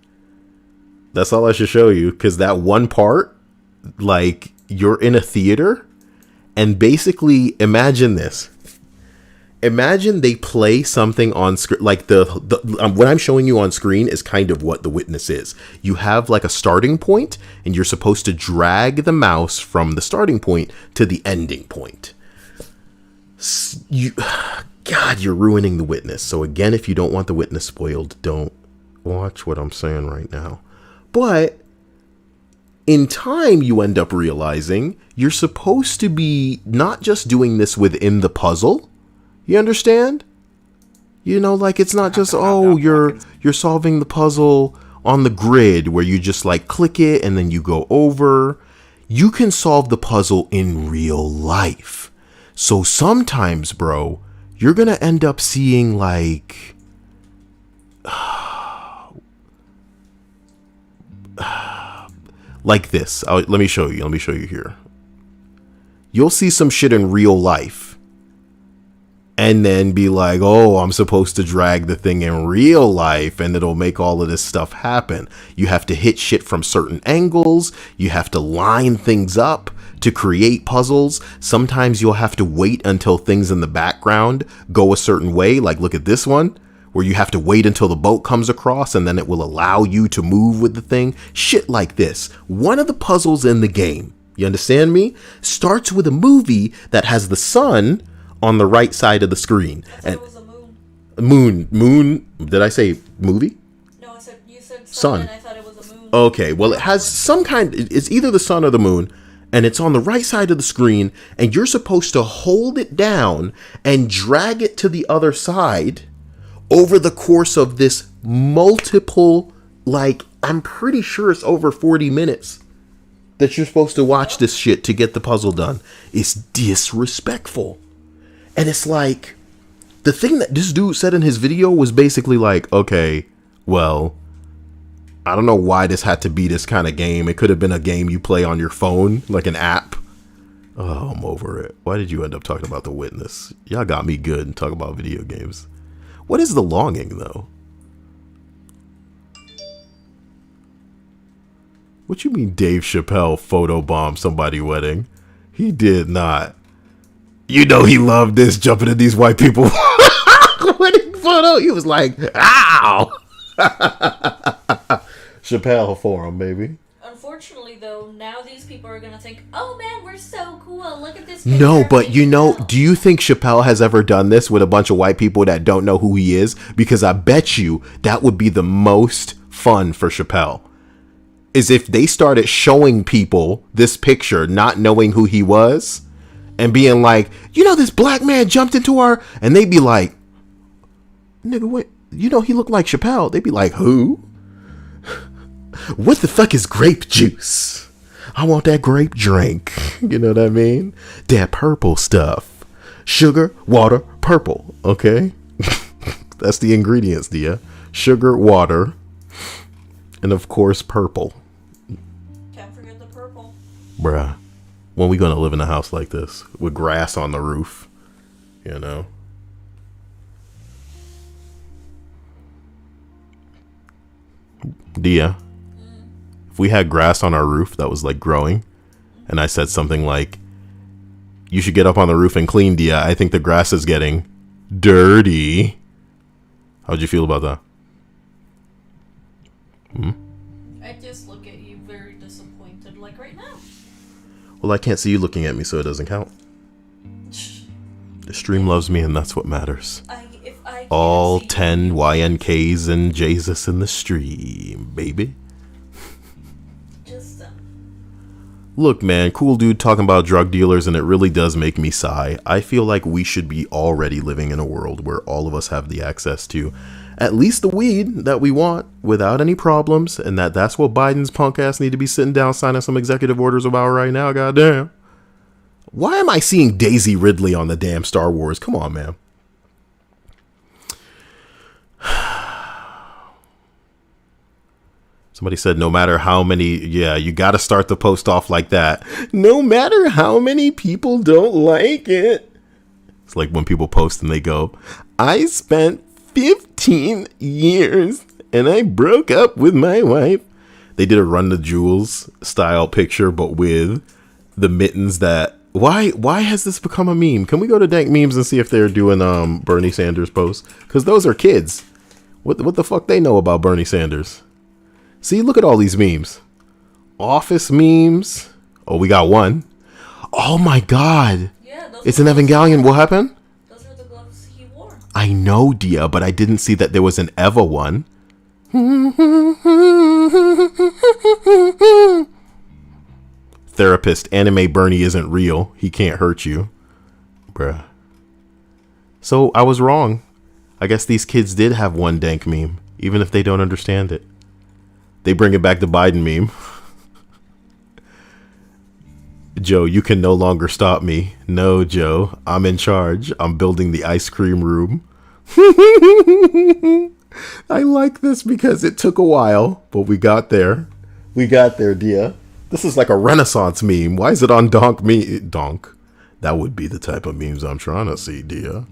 That's all I should show you, because that one part, like, you're in a theater, and basically, imagine this. Imagine they play something on screen, like what I'm showing you on screen is kind of what The Witness is. You have like a starting point, and you're supposed to drag the mouse from the starting point to the ending point. God, you're ruining The Witness. So again, if you don't want The Witness spoiled, don't watch what I'm saying right now. But in time, you end up realizing you're supposed to be not just doing this within the puzzle. You understand? You know, like, it's not just, oh, you're solving the puzzle on the grid where you just like click it and then you go over. You can solve the puzzle in real life. So sometimes, bro, you're going to end up seeing like like this. Let me show you here. You'll see some shit in real life and then be like, oh, I'm supposed to drag the thing in real life and it'll make all of this stuff happen. You have to hit shit from certain angles. You have to line things up to create puzzles. Sometimes you'll have to wait until things in the background go a certain way. Like, look at this one, where you have to wait until the boat comes across and then it will allow you to move with the thing. Shit like this. One of the puzzles in the game, you understand me, starts with a movie that has the sun on the right side of the screen. I thought it was a moon. Moon. Did I say movie? No, you said sun. And I thought it was a moon. Okay, well, it has some kind, it's either the sun or the moon, and it's on the right side of the screen, and you're supposed to hold it down and drag it to the other side over the course of this multiple, like, I'm pretty sure it's over 40 minutes that you're supposed to watch this shit to get the puzzle done. It's disrespectful. And it's like, the thing that this dude said in his video was basically like, okay, well, I don't know why this had to be this kind of game. It could have been a game you play on your phone, like an app. Oh, I'm over it. Why did you end up talking about The Witness? Y'all got me good and talk about video games. What is The Longing, though? What you mean Dave Chappelle photobombed somebody's wedding? He did not. You know he loved this, jumping at these white people wedding photo. He was like, ow! Chappelle for him, baby. Unfortunately, though, now these people are gonna think, "Oh man, we're so cool! Look at this." No, but you know, do you think Chappelle has ever done this with a bunch of white people that don't know who he is? Because I bet you that would be the most fun for Chappelle. Is if they started showing people this picture, not knowing who he was, and being like, you know, this black man jumped into our, and they'd be like, nigga, what? You know, he looked like Chappelle. They'd be like, who? What the fuck is grape juice? I want that grape drink. You know what I mean? That purple stuff. Sugar, water, purple. Okay? That's the ingredients, dear. Sugar, water, and of course, purple. Can't forget the purple. Bruh. When we gonna live in a house like this with grass on the roof, you know? Dia, if we had grass on our roof that was like growing, and I said something like, you should get up on the roof and clean, Dia, I think the grass is getting dirty. How'd you feel about that? I just look at you very disappointed, like right now. Well, I can't see you looking at me, so it doesn't count. The stream loves me, and that's what matters. If I can't All see 10 YNKs and Jesus in the stream, baby. just Look, man, cool dude talking about drug dealers, and it really does make me sigh. I feel like we should be already living in a world where all of us have the access to at least the weed that we want without any problems, and that's what Biden's punk ass need to be sitting down signing some executive orders about right now, goddamn. Why am I seeing Daisy Ridley on the damn Star Wars? Come on, man. Somebody said, no matter how many, yeah, you got to start the post off like that. No matter how many people don't like it. It's like when people post and they go, I spent 15 years and I broke up with my wife. They did a Run the Jewels style picture, but with the mittens that, why has this become a meme? Can we go to Dank Memes and see if they're doing Bernie Sanders posts? Because those are kids. What the fuck they know about Bernie Sanders? See, look at all these memes. Office memes. Oh, we got one. Oh my God. Yeah, it's an Evangelion. What happened? Those are the gloves he wore. I know, Dia, but I didn't see that there was an Eva one. Therapist, anime Bernie isn't real. He can't hurt you. Bruh. So I was wrong. I guess these kids did have one dank meme, even if they don't understand it. They bring it back to Biden meme. Joe, you can no longer stop me. No, Joe, I'm in charge. I'm building the ice cream room. I like this because it took a while, but we got there. We got there, Dia. This is like a Renaissance meme. Why is it on Donk me? Donk. That would be the type of memes I'm trying to see, Dia.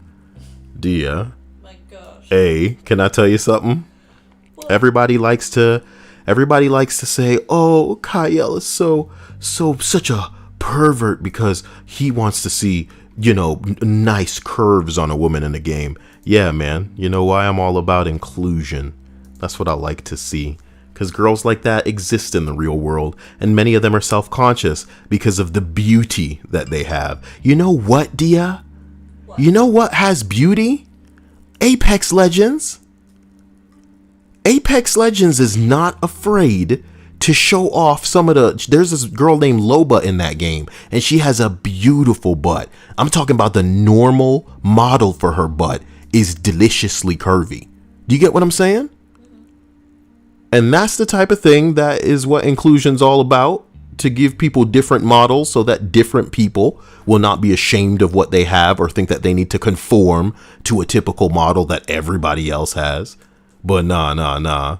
Dia. My gosh. Hey, can I tell you something? What? Everybody likes to say, "Oh, Cyael is such a pervert because he wants to see, nice curves on a woman in a game." Yeah, man. You know why? I'm all about inclusion. That's what I like to see. Because girls like that exist in the real world, and many of them are self-conscious because of the beauty that they have. You know what, Dia? What? You know what has beauty? Apex Legends. Apex Legends is not afraid to show off there's this girl named Loba in that game, and she has a beautiful butt. I'm talking about the normal model for her butt is deliciously curvy. Do you get what I'm saying? And that's the type of thing that is what inclusion's all about, to give people different models so that different people will not be ashamed of what they have or think that they need to conform to a typical model that everybody else has. But nah.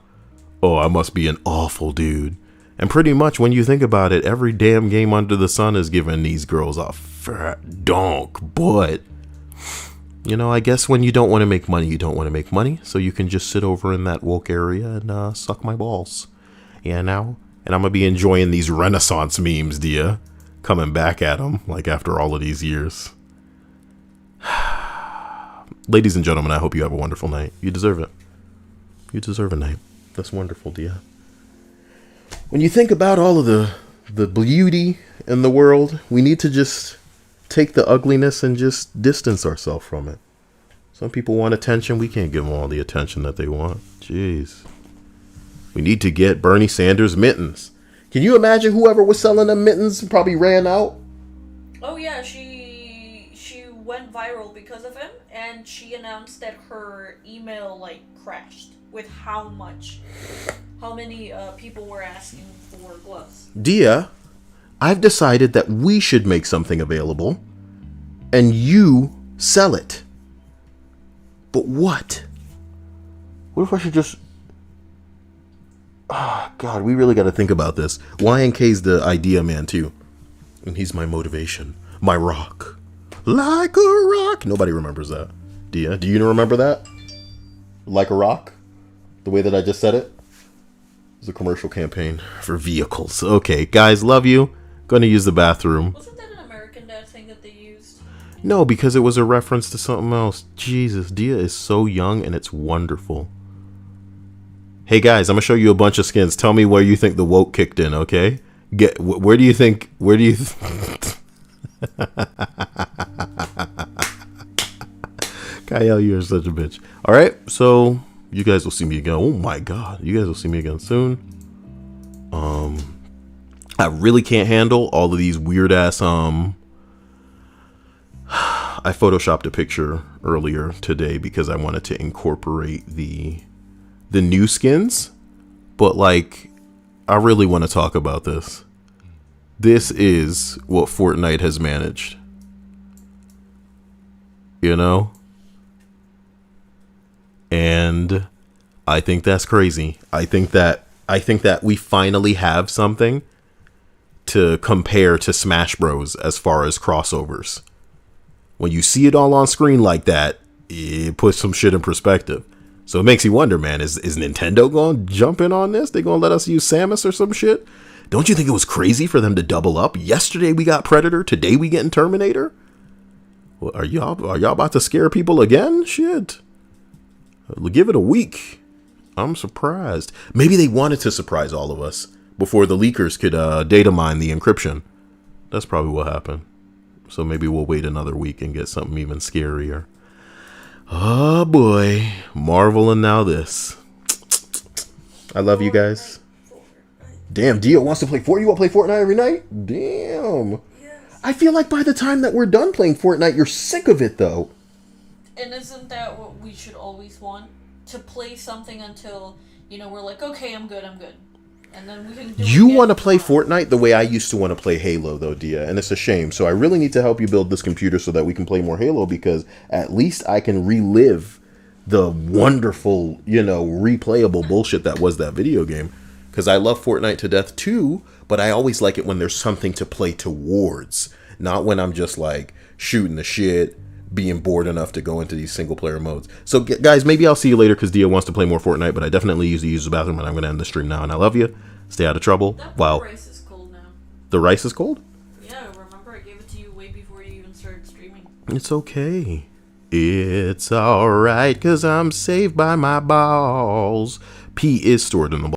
Oh, I must be an awful dude. And pretty much when you think about it, every damn game under the sun is giving these girls a fat donk butt. I guess when you don't want to make money, you don't want to make money. So you can just sit over in that woke area and suck my balls. And I'm going to be enjoying these Renaissance memes, Dia. Coming back at them, like after all of these years. Ladies and gentlemen, I hope you have a wonderful night. You deserve it. You deserve a night. That's wonderful, Dia. When you think about all of the beauty in the world, we need to just take the ugliness and just distance ourselves from it. Some people want attention. We can't give them all the attention that they want. Jeez. We need to get Bernie Sanders mittens. Can you imagine whoever was selling them mittens probably ran out? Oh yeah, she went viral because of him, and she announced that her email crashed with how many people were asking for gloves. Dia, I've decided that we should make something available and you sell it. But what? What if I should just... God, we really got to think about this. YNK's the idea man too. And he's my motivation. My rock. Like a rock. Nobody remembers that. Dia, do you remember that? Like a rock? The way that I just said it? It was a commercial campaign for vehicles. Okay, guys, love you. Going to use the bathroom. Wasn't that an American Dad thing that they used? No, because it was a reference to something else. Jesus, Dia is so young and it's wonderful. Hey guys, I'm gonna show you a bunch of skins. Tell me where you think the woke kicked in, okay? Where do you think? Cyael, you're such a bitch. All right, so you guys will see me again. Oh my God, you guys will see me again soon. I really can't handle all of these weird ass I photoshopped a picture earlier today because I wanted to incorporate the new skins, but like I really want to talk about this. This is what Fortnite has managed. You know? And I think that's crazy. I think that we finally have something to compare to Smash Bros as far as crossovers. When you see it all on screen like that, it puts some shit in perspective. So it makes you wonder, man, is Nintendo going to jump in on this? They going to let us use Samus or some shit? Don't you think it was crazy for them to double up? Yesterday we got Predator, today we getting Terminator? Well, are y'all about to scare people again? Shit. Give it a week. I'm surprised. Maybe they wanted to surprise all of us before the leakers could data mine the encryption. That's probably what happened. So maybe we'll wait another week and get something even scarier. Oh boy. Marvel and now this. I love you guys. Damn, Dio wants to play Fortnite. You want to play Fortnite every night? Damn. Yes. I feel like by the time that we're done playing Fortnite, you're sick of it though. And isn't that what we should always want? To play something until, we're like, okay, I'm good. And then we can do You it want to again play tomorrow. Fortnite the way I used to want to play Halo, though, Dia, and it's a shame. So I really need to help you build this computer so that we can play more Halo, because at least I can relive the wonderful, replayable bullshit that was that video game. Because I love Fortnite to death, too, but I always like it when there's something to play towards, not when I'm just, like, shooting the shit, being bored enough to go into these single-player modes. So, guys, maybe I'll see you later because Dia wants to play more Fortnite, but I definitely use the bathroom, and I'm going to end the stream now. And I love you. Stay out of trouble. That Wow. rice is cold now. The rice is cold? Yeah, remember I gave it to you way before you even started streaming. It's okay. It's alright, because I'm saved by my balls. Pee is stored in the